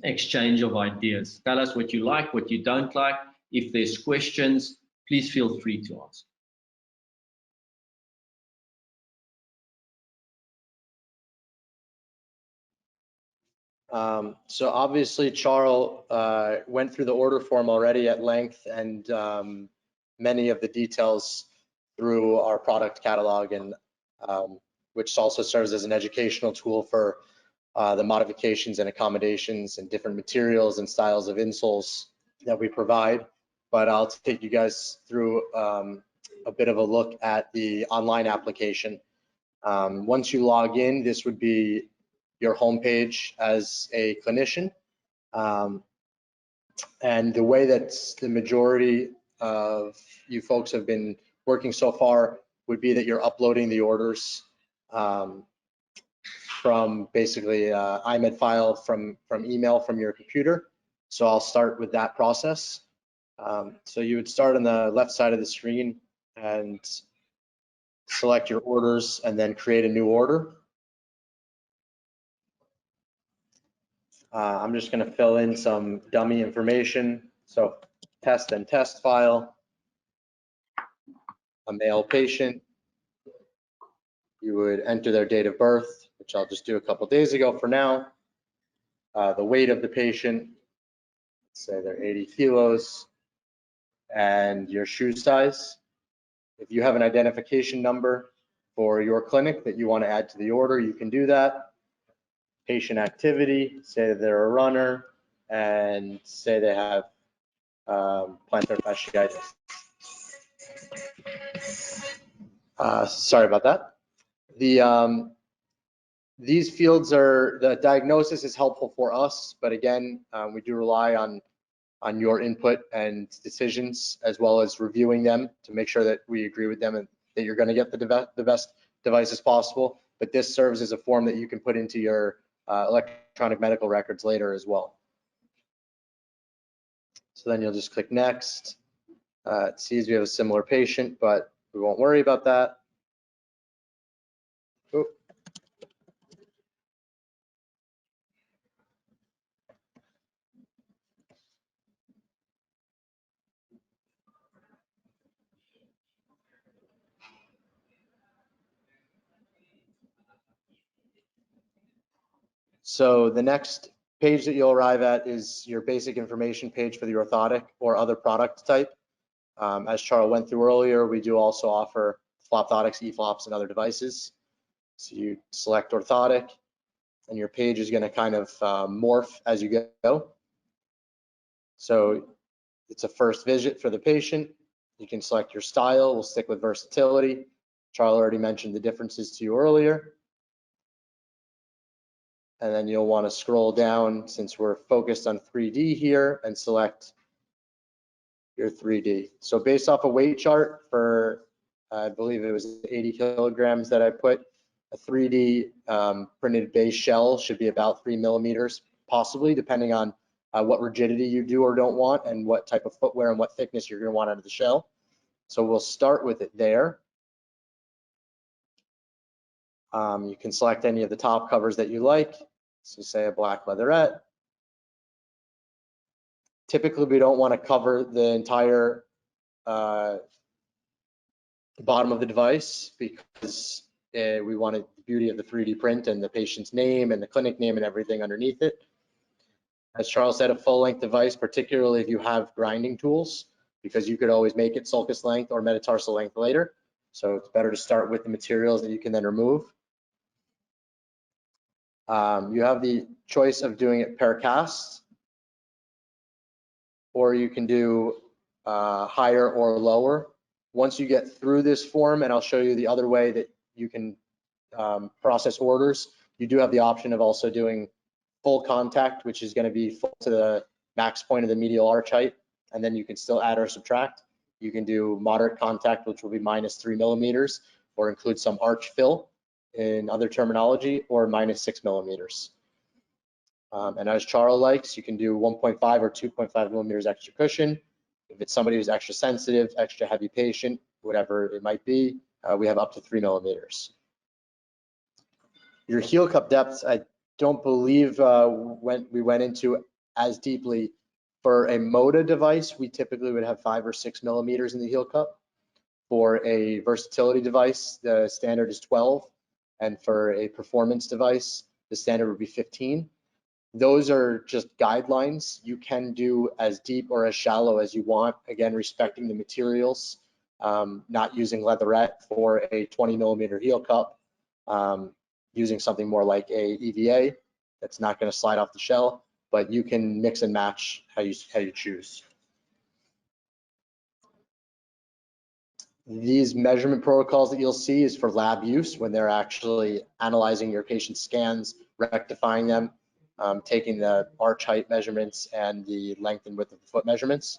exchange of ideas. Tell us what you like, what you don't like. If there's questions, please feel free to ask. So obviously, Charl went through the order form already at length, and many of the details through our product catalog, and which also serves as an educational tool for the modifications and accommodations and different materials and styles of insoles that we provide. But I'll take you guys through a bit of a look at the online application. Once you log in, this would be your homepage as a clinician. And the way that the majority of you folks have been working so far would be that you're uploading the orders from basically IMED file from email from your computer. So I'll start with that process. So you would start on the left side of the screen and select your orders and then create a new order. I'm just going to fill in some dummy information. So test and test file, a male patient. You would enter their date of birth, which I'll just do a couple days ago for now. The weight of the patient, let's say they're 80 kilos, and your shoe size. If you have an identification number for your clinic that you want to add to the order, you can do that. Patient activity, say that they're a runner, and say they have plantar fasciitis. Sorry about that. These fields are, the diagnosis is helpful for us, but again, we do rely on your input and decisions, as well as reviewing them to make sure that we agree with them and that you're going to get the best devices possible. But this serves as a form that you can put into your electronic medical records later as well. So then you'll just click next. It sees we have a similar patient, but we won't worry about that. Oop. So the next page that you'll arrive at is your basic information page for the orthotic or other product type. As Charl went through earlier, we do also offer flopthotics, e-flops, and other devices. So you select orthotic, and your page is going to kind of morph as you go. So it's a first visit for the patient. You can select your style. We'll stick with versatility. Charl already mentioned the differences to you earlier. And then you'll want to scroll down, since we're focused on 3D here, and select your 3D. So based off a weight chart for, I believe it was 80 kilograms that I put, a 3D printed base shell should be about 3 millimeters, possibly, depending on what rigidity you do or don't want and what type of footwear and what thickness you're going to want out of the shell. So we'll start with it there. You can select any of the top covers that you like. So say a black leatherette. Typically, we don't want to cover the entire bottom of the device because we wanted the beauty of the 3D print and the patient's name and the clinic name and everything underneath it. As Charles said, a full-length device, particularly if you have grinding tools, because you could always make it sulcus length or metatarsal length later. So it's better to start with the materials that you can then remove. You have the choice of doing it per cast, or you can do higher or lower. Once you get through this form, and I'll show you the other way that you can process orders, you do have the option of also doing full contact, which is going to be full to the max point of the medial arch height, and then you can still add or subtract. You can do moderate contact, which will be -3 millimeters, or include some arch fill in other terminology, or -6 millimeters. And as Charl likes, you can do 1.5 or 2.5 millimeters extra cushion. If it's somebody who's extra sensitive, extra heavy patient, whatever it might be, we have up to 3 millimeters. Your heel cup depths, I don't believe we went into as deeply. For a Moda device, we typically would have 5 or 6 millimeters in the heel cup. For a versatility device, the standard is 12. And for a performance device, the standard would be 15. Those are just guidelines. You can do as deep or as shallow as you want, again, respecting the materials, not using leatherette for a 20 millimeter heel cup, using something more like a EVA that's not going to slide off the shell, but you can mix and match how you choose. These measurement protocols that you'll see is for lab use when they're actually analyzing your patient's scans, rectifying them, taking the arch height measurements and the length and width of the foot measurements.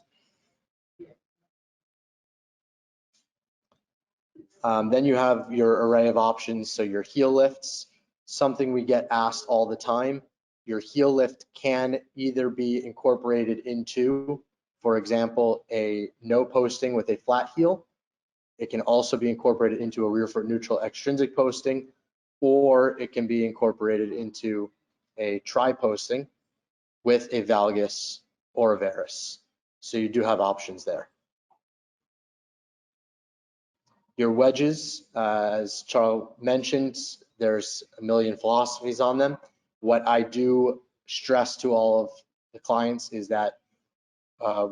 Then you have your array of options. So your heel lifts, something we get asked all the time. Your heel lift can either be incorporated into, for example, a no posting with a flat heel. It can also be incorporated into a rear foot neutral extrinsic posting, or it can be incorporated into a tri-posting with a valgus or a varus. So you do have options there. Your wedges, as Charl mentioned, there's a million philosophies on them. What I do stress to all of the clients is that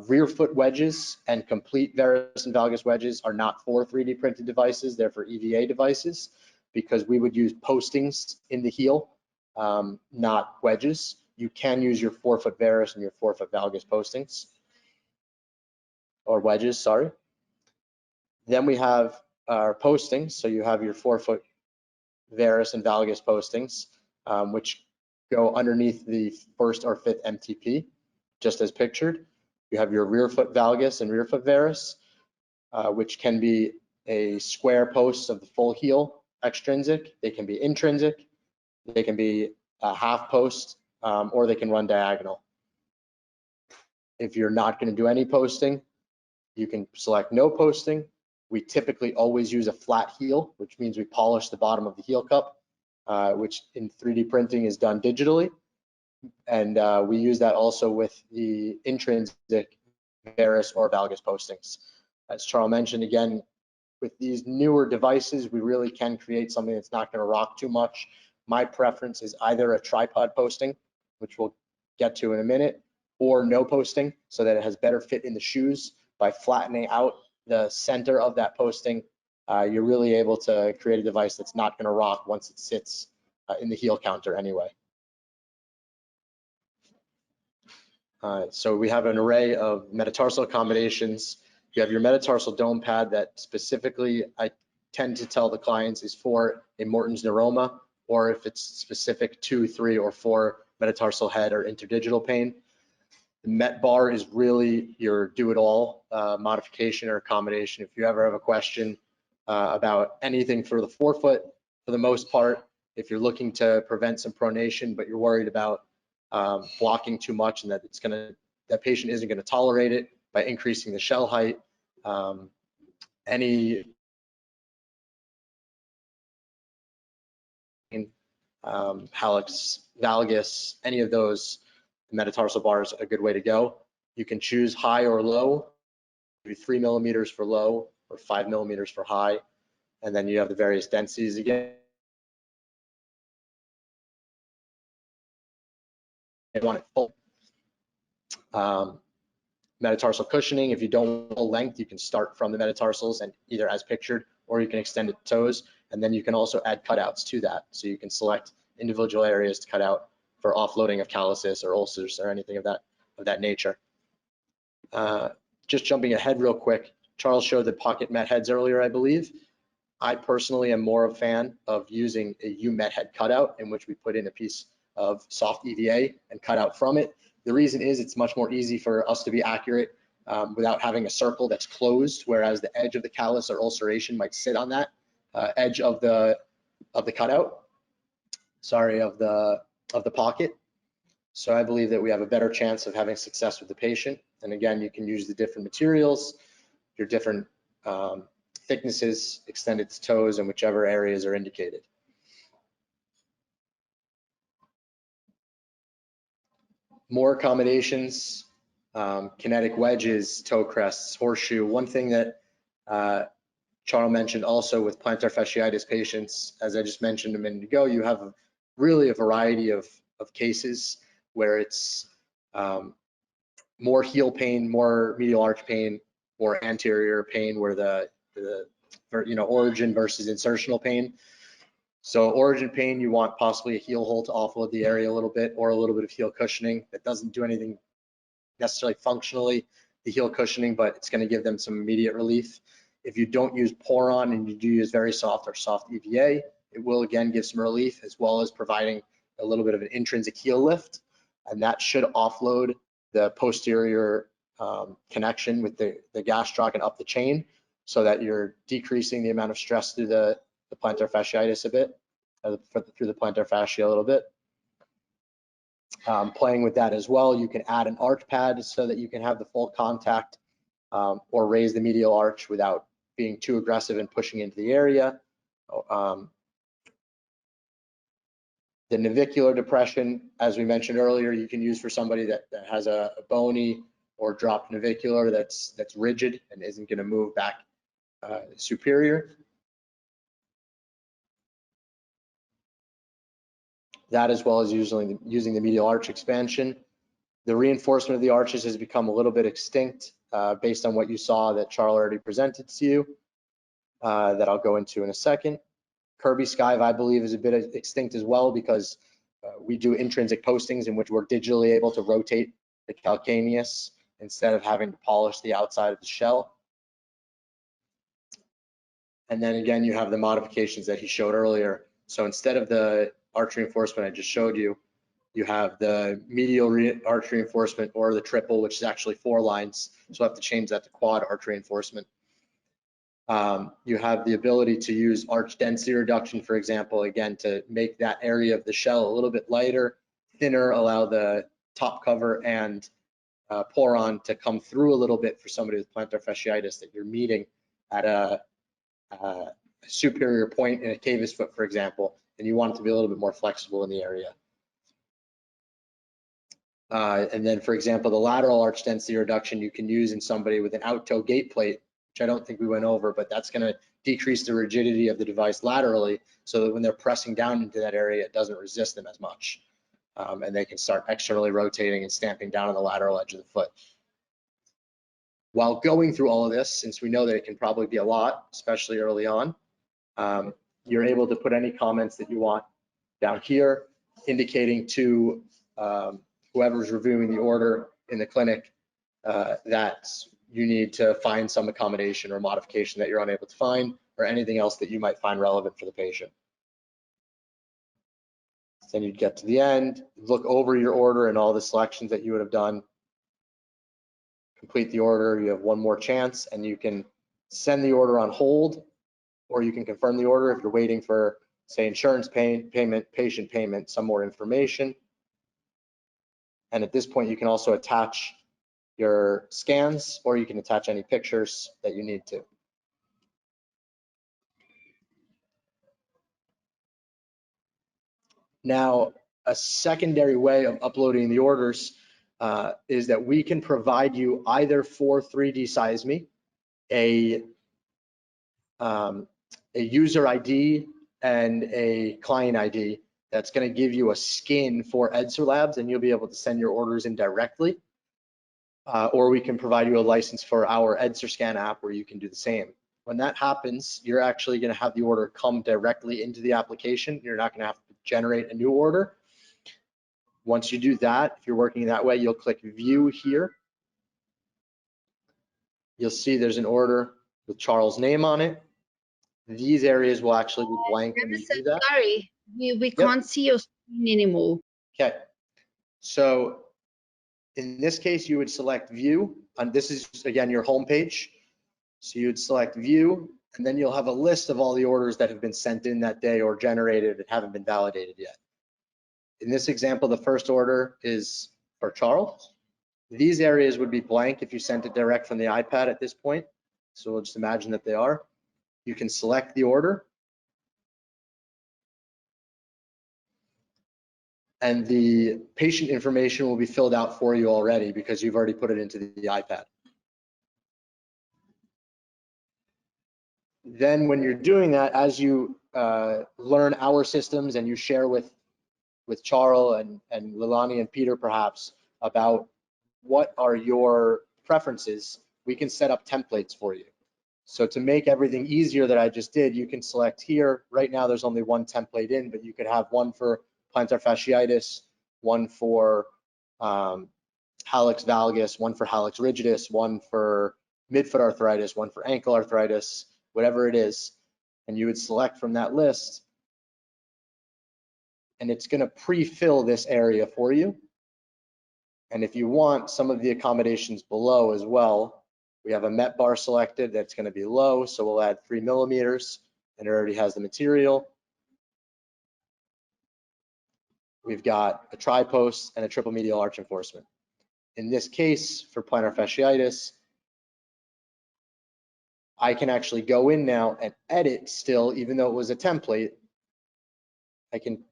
rear foot wedges and complete varus and valgus wedges are not for 3D printed devices, they're for EVA devices, because we would use postings in the heel, not wedges. You can use your forefoot varus and your forefoot valgus postings, or wedges, sorry. Then we have our postings, so you have your forefoot varus and valgus postings, which go underneath the first or fifth MTP, just as pictured. You have your rear foot valgus and rear foot varus, which can be a square post of the full heel extrinsic. They can be intrinsic. They can be a half post, or they can run diagonal. If you're not going to do any posting, you can select no posting. We typically always use a flat heel, which means we polish the bottom of the heel cup, which in 3D printing is done digitally. And we use that also with the intrinsic varus or valgus postings. As Charl mentioned, again, with these newer devices, we really can create something that's not going to rock too much. My preference is either a tripod posting, which we'll get to in a minute, or no posting, so that it has better fit in the shoes. By flattening out the center of that posting, you're really able to create a device that's not going to rock once it sits in the heel counter anyway. So we have an array of metatarsal accommodations. You have your metatarsal dome pad that specifically I tend to tell the clients is for a Morton's neuroma, or if it's specific 2, 3, or 4 metatarsal head or interdigital pain. The Met bar is really your do-it-all modification or accommodation. If you ever have a question about anything for the forefoot, for the most part, if you're looking to prevent some pronation, but you're worried about blocking too much and that that patient isn't going to tolerate it by increasing the shell height, any hallux valgus, any of those, metatarsal bars are a good way to go. You can choose high or low, 3 millimeters for low or 5 millimeters for high, and then you have the various densities again. You want it full. Metatarsal cushioning, if you don't want length, you can start from the metatarsals and either as pictured, or you can extend it to toes, and then you can also add cutouts to that. So you can select individual areas to cut out for offloading of calluses or ulcers or anything of that nature. Just jumping ahead real quick, Charles showed the pocket met heads earlier, I believe. I personally am more of a fan of using a U-met head cutout in which we put in a piece of soft EVA and cut out from it. The reason is it's much more easy for us to be accurate without having a circle that's closed, whereas the edge of the callus or ulceration might sit on that edge of the cutout. Sorry, of the pocket. So I believe that we have a better chance of having success with the patient. And again, you can use the different materials, your different thicknesses, extended to toes, and whichever areas are indicated. More accommodations, kinetic wedges, toe crests, horseshoe. One thing that Charl mentioned also with plantar fasciitis patients, as I just mentioned a minute ago, you have really a variety of cases where it's more heel pain, more medial arch pain, more anterior pain, where the origin versus insertional pain. So origin pain, you want possibly a heel hold to offload the area a little bit, or a little bit of heel cushioning that doesn't do anything necessarily functionally, the heel cushioning, but it's going to give them some immediate relief. If you don't use Poron and you do use very soft or soft EVA, it will again give some relief, as well as providing a little bit of an intrinsic heel lift, and that should offload the posterior connection with the gastroc and up the chain, so that you're decreasing the amount of stress through the plantar fasciitis a bit, through the plantar fascia a little bit. Playing with that as well, you can add an arch pad so that you can have the full contact, or raise the medial arch without being too aggressive and pushing into the area. The navicular depression, as we mentioned earlier, you can use for somebody that has a bony or dropped navicular that's rigid and isn't going to move back superior. That, as well as using the medial arch expansion. The reinforcement of the arches has become a little bit extinct based on what you saw that Charl already presented to you, that I'll go into in a second. Kirby skive, I believe, is a bit extinct as well, because we do intrinsic postings in which we're digitally able to rotate the calcaneus instead of having to polish the outside of the shell. And then again, you have the modifications that he showed earlier. So instead of the arch reinforcement I just showed you, you have the medial arch reinforcement, or the triple, which is actually 4 lines. So I have to change that to quad arch reinforcement. You have the ability to use arch density reduction, for example, again, to make that area of the shell a little bit lighter, thinner, allow the top cover and poron to come through a little bit for somebody with plantar fasciitis that you're meeting at a superior point in a cavus foot, for example, and you want it to be a little bit more flexible in the area. And then, for example, the lateral arch density reduction you can use in somebody with an out-toe gate plate, which I don't think we went over, but that's going to decrease the rigidity of the device laterally, so that when they're pressing down into that area, it doesn't resist them as much. And they can start externally rotating and stamping down on the lateral edge of the foot. While going through all of this, since we know that it can probably be a lot, especially early on, you're able to put any comments that you want down here, indicating to whoever's reviewing the order in the clinic that you need to find some accommodation or modification that you're unable to find, or anything else that you might find relevant for the patient. Then you'd get to the end, look over your order and all the selections that you would have done, complete the order. You have one more chance, and you can send the order on hold, or you can confirm the order if you're waiting for, say, insurance payment, patient payment, some more information. And at this point, you can also attach your scans, or you can attach any pictures that you need to. Now, a secondary way of uploading the orders is that we can provide you either for 3D Seisme a user ID and a client ID that's going to give you a skin for EdserLabs, and you'll be able to send your orders in directly. Or we can provide you a license for our EdserScan app where you can do the same. When that happens, you're actually going to have the order come directly into the application. You're not going to have to generate a new order. Once you do that, if you're working that way, you'll click View here. You'll see there's an order with Charl's name on it. These areas will actually be blank when you do that. Sorry, we can't see your screen anymore. Okay, so in this case, you would select View, and this is, again, your home page. So you would select View, and then you'll have a list of all the orders that have been sent in that day or generated and haven't been validated yet. In this example, the first order is for Charl. These areas would be blank if you sent it direct from the iPad at this point. So we'll just imagine that they are. You can select the order, and the patient information will be filled out for you already because you've already put it into the iPad. Then when you're doing that, as you learn our systems and you share with Charl and Lelani and Pieter perhaps about what are your preferences, we can set up templates for you. So to make everything easier that I just did, you can select here. Right now there's only one template in, but you could have one for plantar fasciitis, one for hallux valgus, one for hallux rigidus, one for midfoot arthritis, one for ankle arthritis, whatever it is. And you would select from that list, and it's going to pre-fill this area for you. And if you want some of the accommodations below as well, we have a MET bar selected that's going to be low, so we'll add 3 millimeters, and it already has the material. We've got a tri-post and a triple medial arch enforcement. In this case, for plantar fasciitis, I can actually go in now and edit still, even though it was a template. I can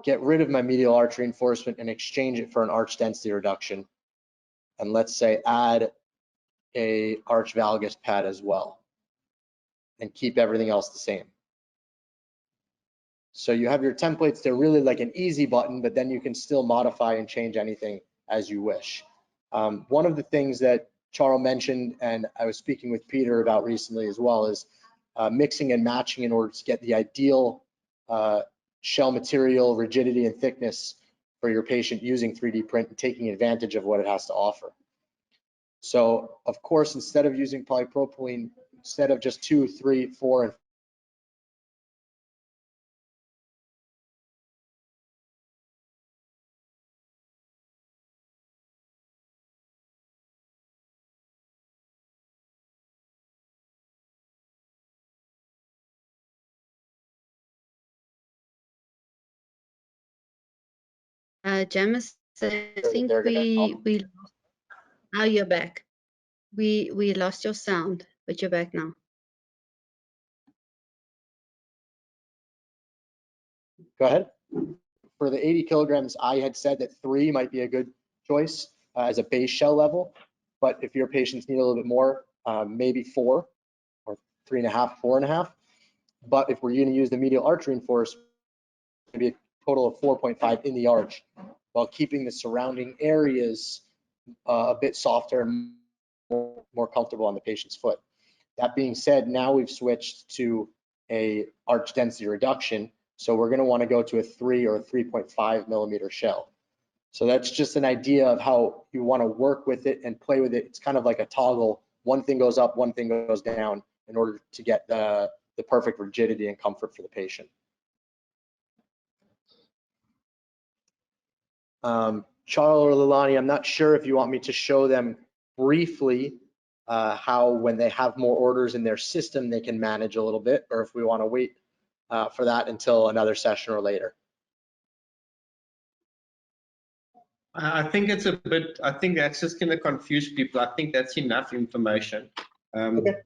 get rid of my medial arch reinforcement and exchange it for an arch density reduction. And let's say add a arch valgus pad as well, and keep everything else the same. So you have your templates. They're really like an easy button, but then you can still modify and change anything as you wish. One of the things that Charl mentioned, and I was speaking with Pieter about recently as well, is mixing and matching in order to get the ideal shell material, rigidity, and thickness for your patient using 3D print and taking advantage of what it has to offer. So, of course, instead of using polypropylene, instead of just 2, 3, 4, and Jamison, I think we now you're back. We lost your sound, but you're back now. Go ahead. For the 80 kilograms, I had said that 3 might be a good choice as a base shell level, but if your patients need a little bit more, maybe 4 or 3.5, 4.5. But if we're going to use the medial arch reinforcement, maybe a total of 4.5 in the arch, while keeping the surrounding areas a bit softer and more comfortable on the patient's foot. That being said, now we've switched to a arch density reduction, so we're going to want to go to a 3 or a 3.5 millimeter shell. So that's just an idea of how you want to work with it and play with it. It's kind of like a toggle. One thing goes up, one thing goes down in order to get the perfect rigidity and comfort for the patient. Charl or Lelani, I'm not sure if you want me to show them briefly how when they have more orders in their system, they can manage a little bit, or if we want to wait for that until another session or later. I think it's a bit, I think that's just going to confuse people. I think that's enough information. Okay.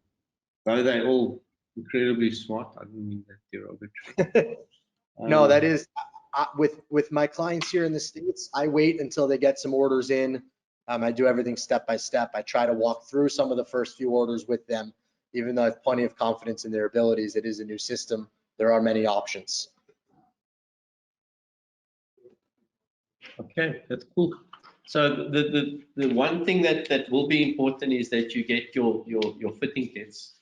Though they're all incredibly smart. I don't mean that derogatory. No, that is, with my clients here in the States, I wait until they get some orders in. I do everything step by step. I try to walk through some of the first few orders with them, even though I have plenty of confidence in their abilities. It is a new system. There are many options. Okay, that's cool. So the one thing that will be important is that you get your fitting kits.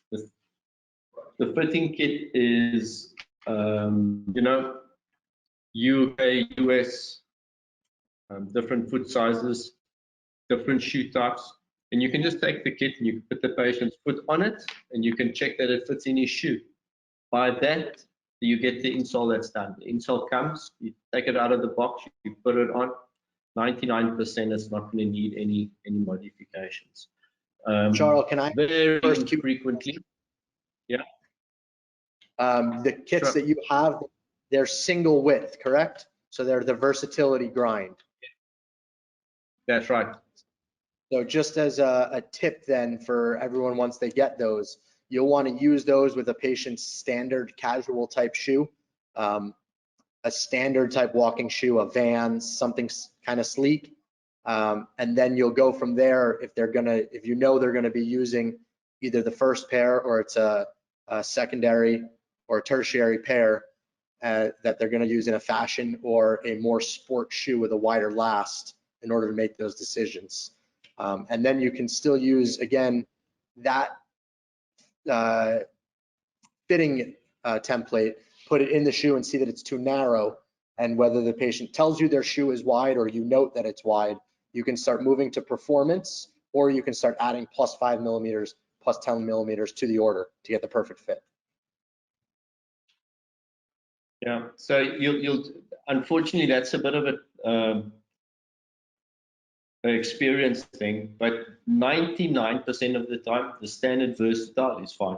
The fitting kit is you know, UK, US, different foot sizes, different shoe types, and you can just take the kit and you can put the patient's foot on it, and you can check that it fits in his shoe. By that, you get the insole that's done. The insole comes, you take it out of the box, you put it on. 99% is not going to need any modifications. Charl, can I very first frequently? Yeah. The kits that you have, they're single width, correct? So they're the versatility grind. That's right. So just as a tip then for everyone, once they get those, you'll want to use those with a patient's standard casual type shoe, a standard type walking shoe, a Vans, something kind of sleek. And then you'll go from there if you know they're gonna be using either the first pair or it's a secondary or a tertiary pair that they're gonna use in a fashion or a more sport shoe with a wider last in order to make those decisions. And then you can still use, again, that fitting template, put it in the shoe and see that it's too narrow. And whether the patient tells you their shoe is wide or you note that it's wide, you can start moving to performance, or you can start adding +5 millimeters, +10 millimeters to the order to get the perfect fit. Yeah. So you'll unfortunately that's a bit of an experience thing, but 99% of the time the standard versatile is fine.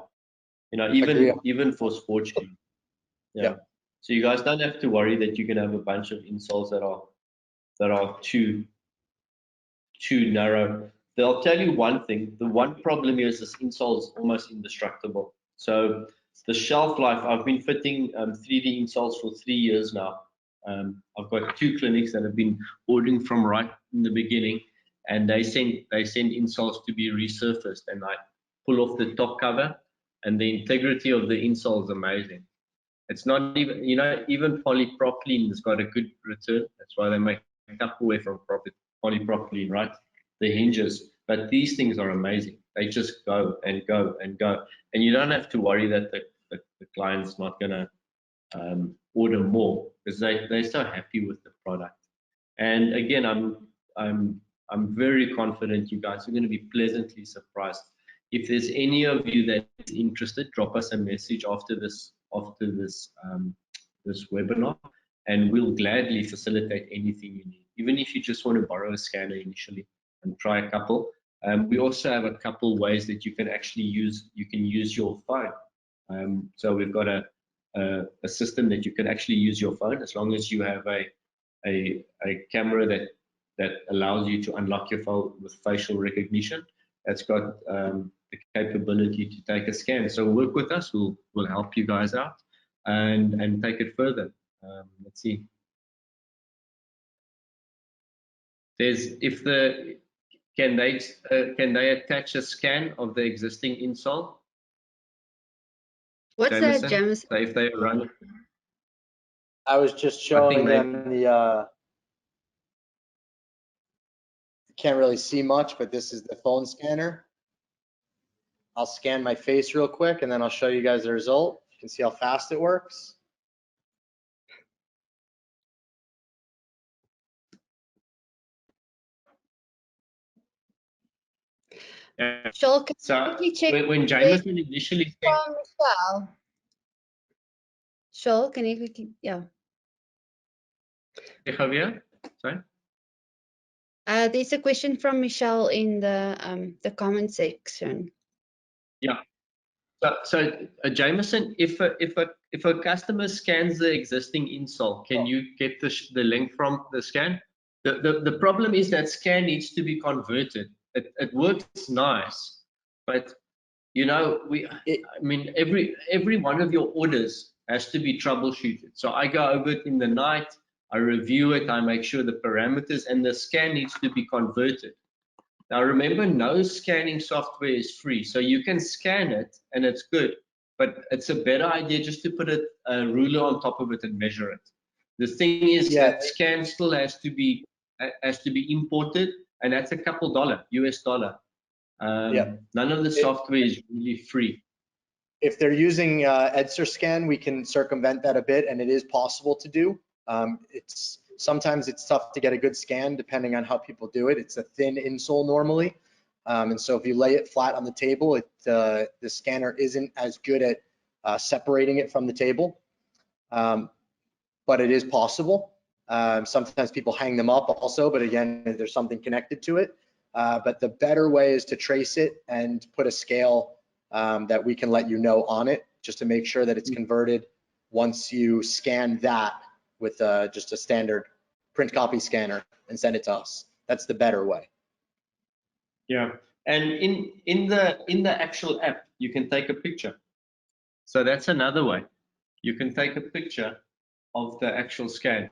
You know, even for sports shoes. Yeah. So you guys don't have to worry that you're gonna have a bunch of insoles that are too narrow. They'll tell you one thing. The one problem is this insole is almost indestructible. So the shelf life, I've been fitting 3D insoles for 3 years now. I've got 2 clinics that have been ordering from right in the beginning, and they send insoles to be resurfaced, and I pull off the top cover, and the integrity of the insole is amazing. It's not even, you know, even polypropylene has got a good return. That's why they make Tupperware from polypropylene, right? The hinges. But these things are amazing. They just go and go and go. And you don't have to worry that the client's not going to order more, because they're so happy with the product. And again, I'm very confident you guys are going to be pleasantly surprised. If there's any of you that's interested, drop us a message after this this webinar, and we'll gladly facilitate anything you need. Even if you just want to borrow a scanner initially and try a couple. We also have a couple ways that you can actually use. You can use your phone. So we've got a system that you can actually use your phone, as long as you have a camera that allows you to unlock your phone with facial recognition. That's got the capability to take a scan. So work with us. We'll help you guys out and take it further. Let's see. Can they attach a scan of the existing insole? What's Jamison? that, Jamison? So if they run it. I was just showing them the, can't really see much, but this is the phone scanner. I'll scan my face real quick and then I'll show you guys the result. You can see how fast it works. Charl, can So you quickly check when Jamison initially said, from Michelle? Charl, can you quickly, yeah. Javier, sorry. There's a question from Michelle in the comment section. Yeah. So Jamison, if a customer scans the existing insole, can you get the link from the scan? The problem is that scan needs to be converted. It works nice, but you know I mean every one of your orders has to be troubleshooted. So I go over it in the night, I review it, I make sure the parameters, and the scan needs to be converted. Now remember, no scanning software is free, so you can scan it and it's good, but it's a better idea just to put a ruler on top of it and measure it. The thing is that scan still has to be imported, and that's a couple US dollar. None of the software is really free. If they're using Edser scan, we can circumvent that a bit, and it is possible to do. Sometimes it's tough to get a good scan depending on how people do it. It's a thin insole normally, and so if you lay it flat on the table, the scanner isn't as good at separating it from the table, but it is possible. Sometimes people hang them up also, but again, there's something connected to it. But the better way is to trace it and put a scale that we can let you know on it, just to make sure that it's converted once you scan that with just a standard print copy scanner and send it to us. That's the better way. Yeah, and in the actual app, you can take a picture. So that's another way. You can take a picture of the actual scan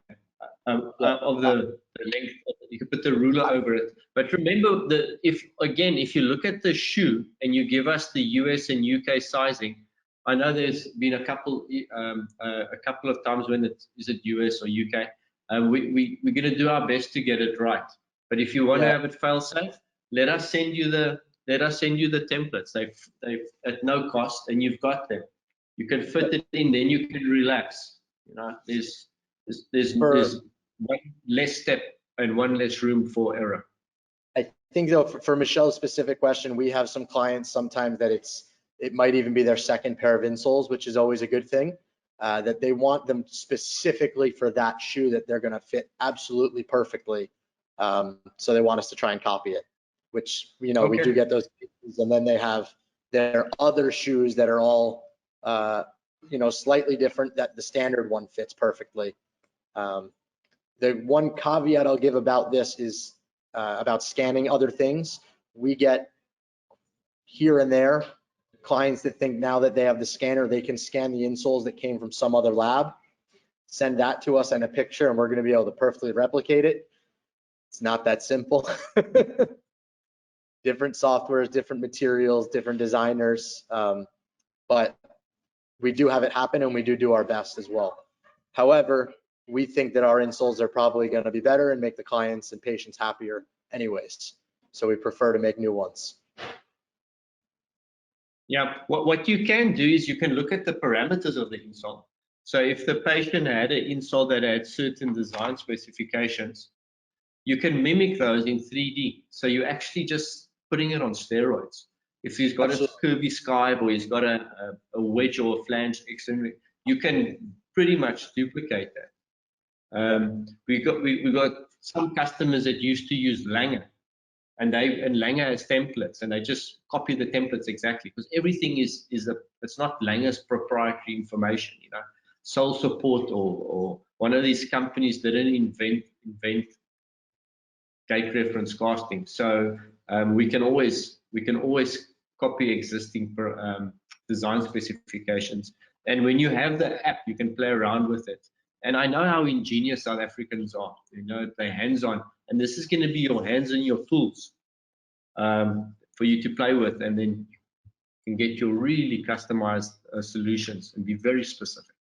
of the length. You can put the ruler over it. But remember, if you look at the shoe and you give us the US and UK sizing, I know there's been a couple of times when is it US or UK. We're going to do our best to get it right. But if you want to have it fail safe, let us send you the templates. They've at no cost, and you've got them. You can fit it in, then you can relax. You know, there's one less step and one less room for error. I think though, for Michelle's specific question, we have some clients sometimes that it might even be their second pair of insoles, which is always a good thing. That they want them specifically for that shoe that they're going to fit absolutely perfectly. So they want us to try and copy it, which, you know, we do get those pieces, and then they have their other shoes that are all, you know, slightly different, that the standard one fits perfectly. The one caveat I'll give about this is about scanning other things. We get here and there clients that think now that they have the scanner, they can scan the insoles that came from some other lab, send that to us in a picture, and we're going to be able to perfectly replicate it. It's not that simple. Different softwares, different materials, different designers, but we do have it happen, and we do our best as well. However, we think that our insoles are probably going to be better and make the clients and patients happier anyways. So we prefer to make new ones. Yeah, what you can do is you can look at the parameters of the insole. So if the patient had an insole that had certain design specifications, you can mimic those in 3D. So you're actually just putting it on steroids. If he's got a curvy skive, or he's got a wedge or a flange externally, you can pretty much duplicate that. We got some customers that used to use Langer, and Langer has templates, and they just copy the templates exactly, because everything it's not Langer's proprietary information. You know, Sole Support or one of these companies didn't invent gate reference casting. So we can always copy existing design specifications. And when you have the app, you can play around with it. And I know how ingenious South Africans are. You know, they're hands-on, and this is going to be your hands and your tools for you to play with, and then you can get your really customized solutions and be very specific.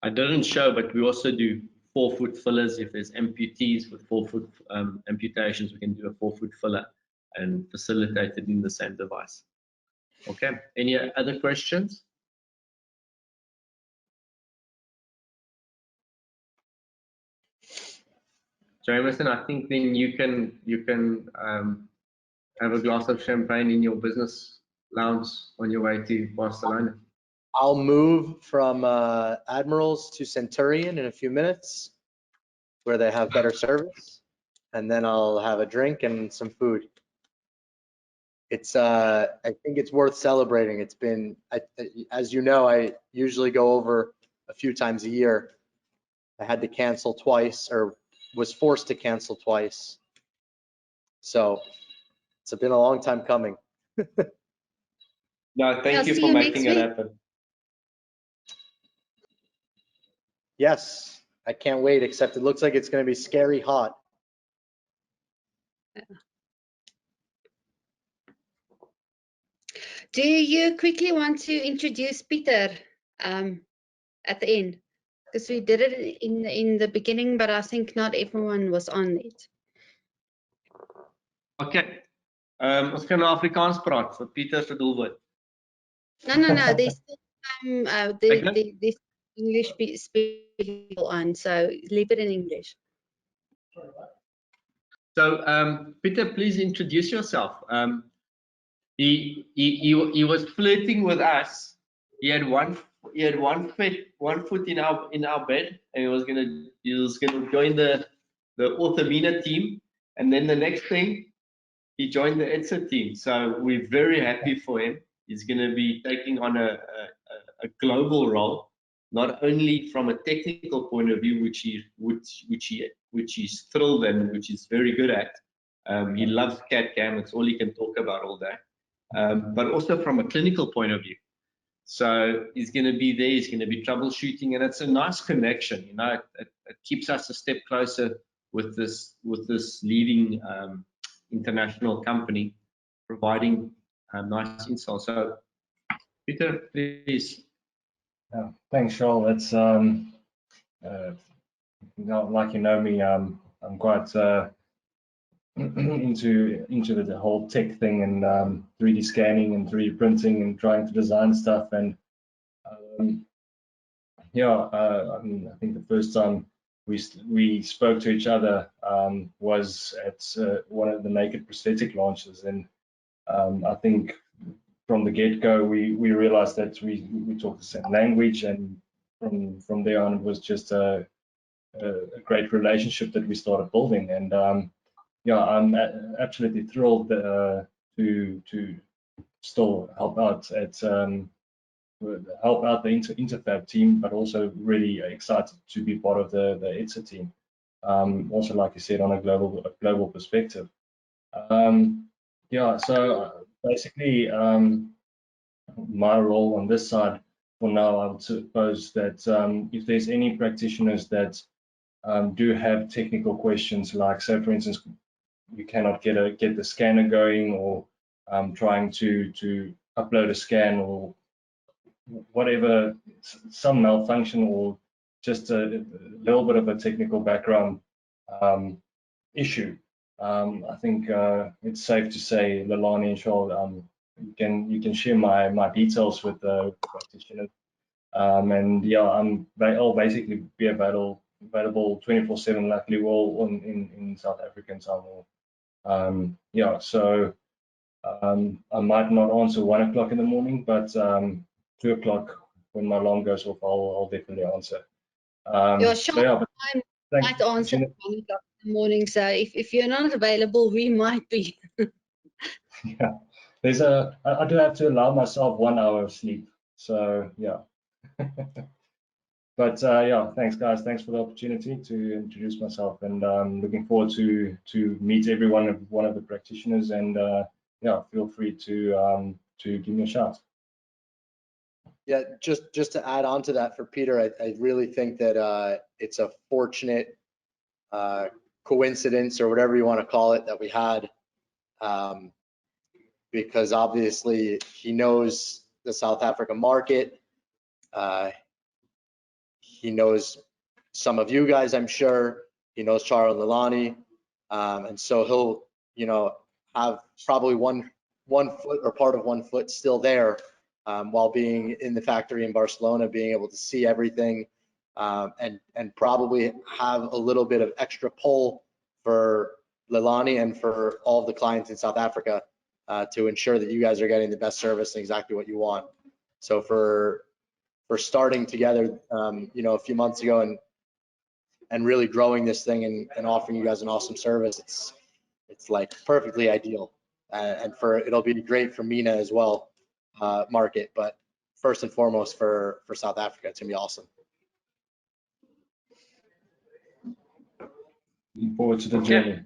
I didn't show, but we also do 4-foot fillers. If there's amputees with 4-foot amputations, we can do a 4-foot filler and facilitate it in the same device. Okay, any other questions? Jamison, I think then you can have a glass of champagne in your business lounge on your way to Barcelona. I'll move from Admirals to Centurion in a few minutes, where they have better service, and then I'll have a drink and some food. It's I think it's worth celebrating. It's been, as you know, I usually go over a few times a year. I had to cancel twice, or was forced to cancel twice. So it's been a long time coming. No, thank you see for you making next it week. happen. Yes, I can't wait, except it looks like it's going to be scary hot. Do you quickly want to introduce Pieter at the end? Because we did it in the beginning, but I think not everyone was on it. Okay. Ons gaan nou Afrikaans praat vir Pieter se doelwit. No. There's still some there's English people on, so leave it in English. So, Pieter, please introduce yourself. He was flirting with us. He had one foot in our bed, and he was gonna join the Orthomina team, and then the next thing he joined the Edser team. So we're very happy for him. He's gonna be taking on a global role, not only from a technical point of view, which he's thrilled and which he's very good at. He loves CAD/CAM. It's all he can talk about all day. But also from a clinical point of view. So he's going to be there, he's going to be troubleshooting, and it's a nice connection. You know, it keeps us a step closer with this leading international company providing nice installs. So Pieter, please. Thanks, Charl. It's like you know me, I'm quite into the whole tech thing and 3D scanning and 3D printing and trying to design stuff. And yeah, I mean, I think the first time we spoke to each other was at one of the Naked Prosthetic launches, and I think from the get-go we realized that we talked the same language, and from there on it was just a great relationship that we started building. And yeah, I'm absolutely thrilled to still help out the INTEFAB team, but also really excited to be part of the Edser team. Also, like you said, on a global perspective. Yeah, so basically, my role on this side for now, I would suppose that if there's any practitioners that do have technical questions, like, say, for instance, you cannot get the scanner going, or trying to upload a scan, or whatever, some malfunction, or just a little bit of a technical background issue, I think it's safe to say, Lelani and Charl, you can share my details with the practitioners, and yeah, I'll basically be available 24/7. Luckily, we're all in South African time. Yeah, so I might not answer 1 o'clock in the morning, but 2 o'clock when my alarm goes off, I'll definitely answer. Yeah, sure. Yeah, I might answer at 1 o'clock in the morning, so if you're not available, we might be. Yeah, I do have to allow myself 1 hour of sleep, so yeah. But yeah, thanks guys. Thanks for the opportunity to introduce myself, and looking forward to meet every one of the practitioners. And yeah, feel free to give me a shout. Yeah, just to add on to that for Pieter, I really think that it's a fortunate coincidence, or whatever you want to call it, that we had, because obviously he knows the South Africa market. He knows some of you guys, I'm sure. He knows Charl and Lelani, and so he'll, you know, have probably one foot, or part of 1 foot, still there, while being in the factory in Barcelona, being able to see everything, and probably have a little bit of extra pull for Lelani and for all of the clients in South Africa to ensure that you guys are getting the best service and exactly what you want. So for starting together, you know, a few months ago and really growing this thing and offering you guys an awesome service, it's like perfectly ideal. And it'll be great for MENA as well, market, but first and foremost for South Africa, it's gonna be awesome. Looking forward to the journey.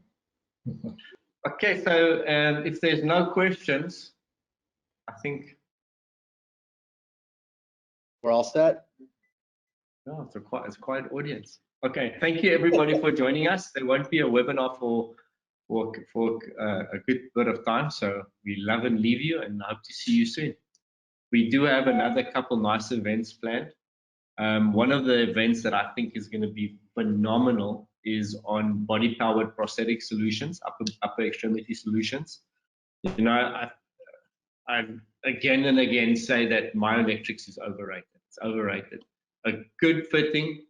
Okay, so if there's no questions, I think We're all set. no, it's quite an audience. Okay, thank you everybody for joining us. There won't be a webinar for a good bit of time, so we love and leave you and hope to see you soon. We do have another couple nice events planned. One of the events that I think is going to be phenomenal is on body-powered prosthetic solutions, upper extremity solutions. You know, I again and again say that myoelectrics is overrated. It's overrated. A good fitting,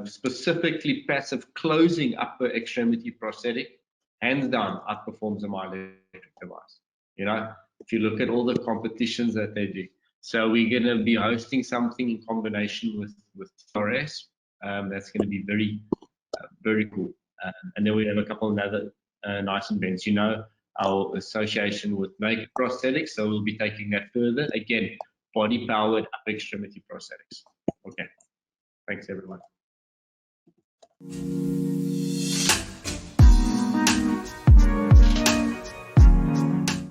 specifically passive closing upper extremity prosthetic, hands down outperforms a myoelectric device. You know, if you look at all the competitions that they do. So we're going to be hosting something in combination with TRS. That's going to be very cool. And then we have a couple of other nice events. You know, our association with naked prosthetics, so we'll be taking that further. Again, body-powered upper extremity prosthetics. Okay, thanks everyone.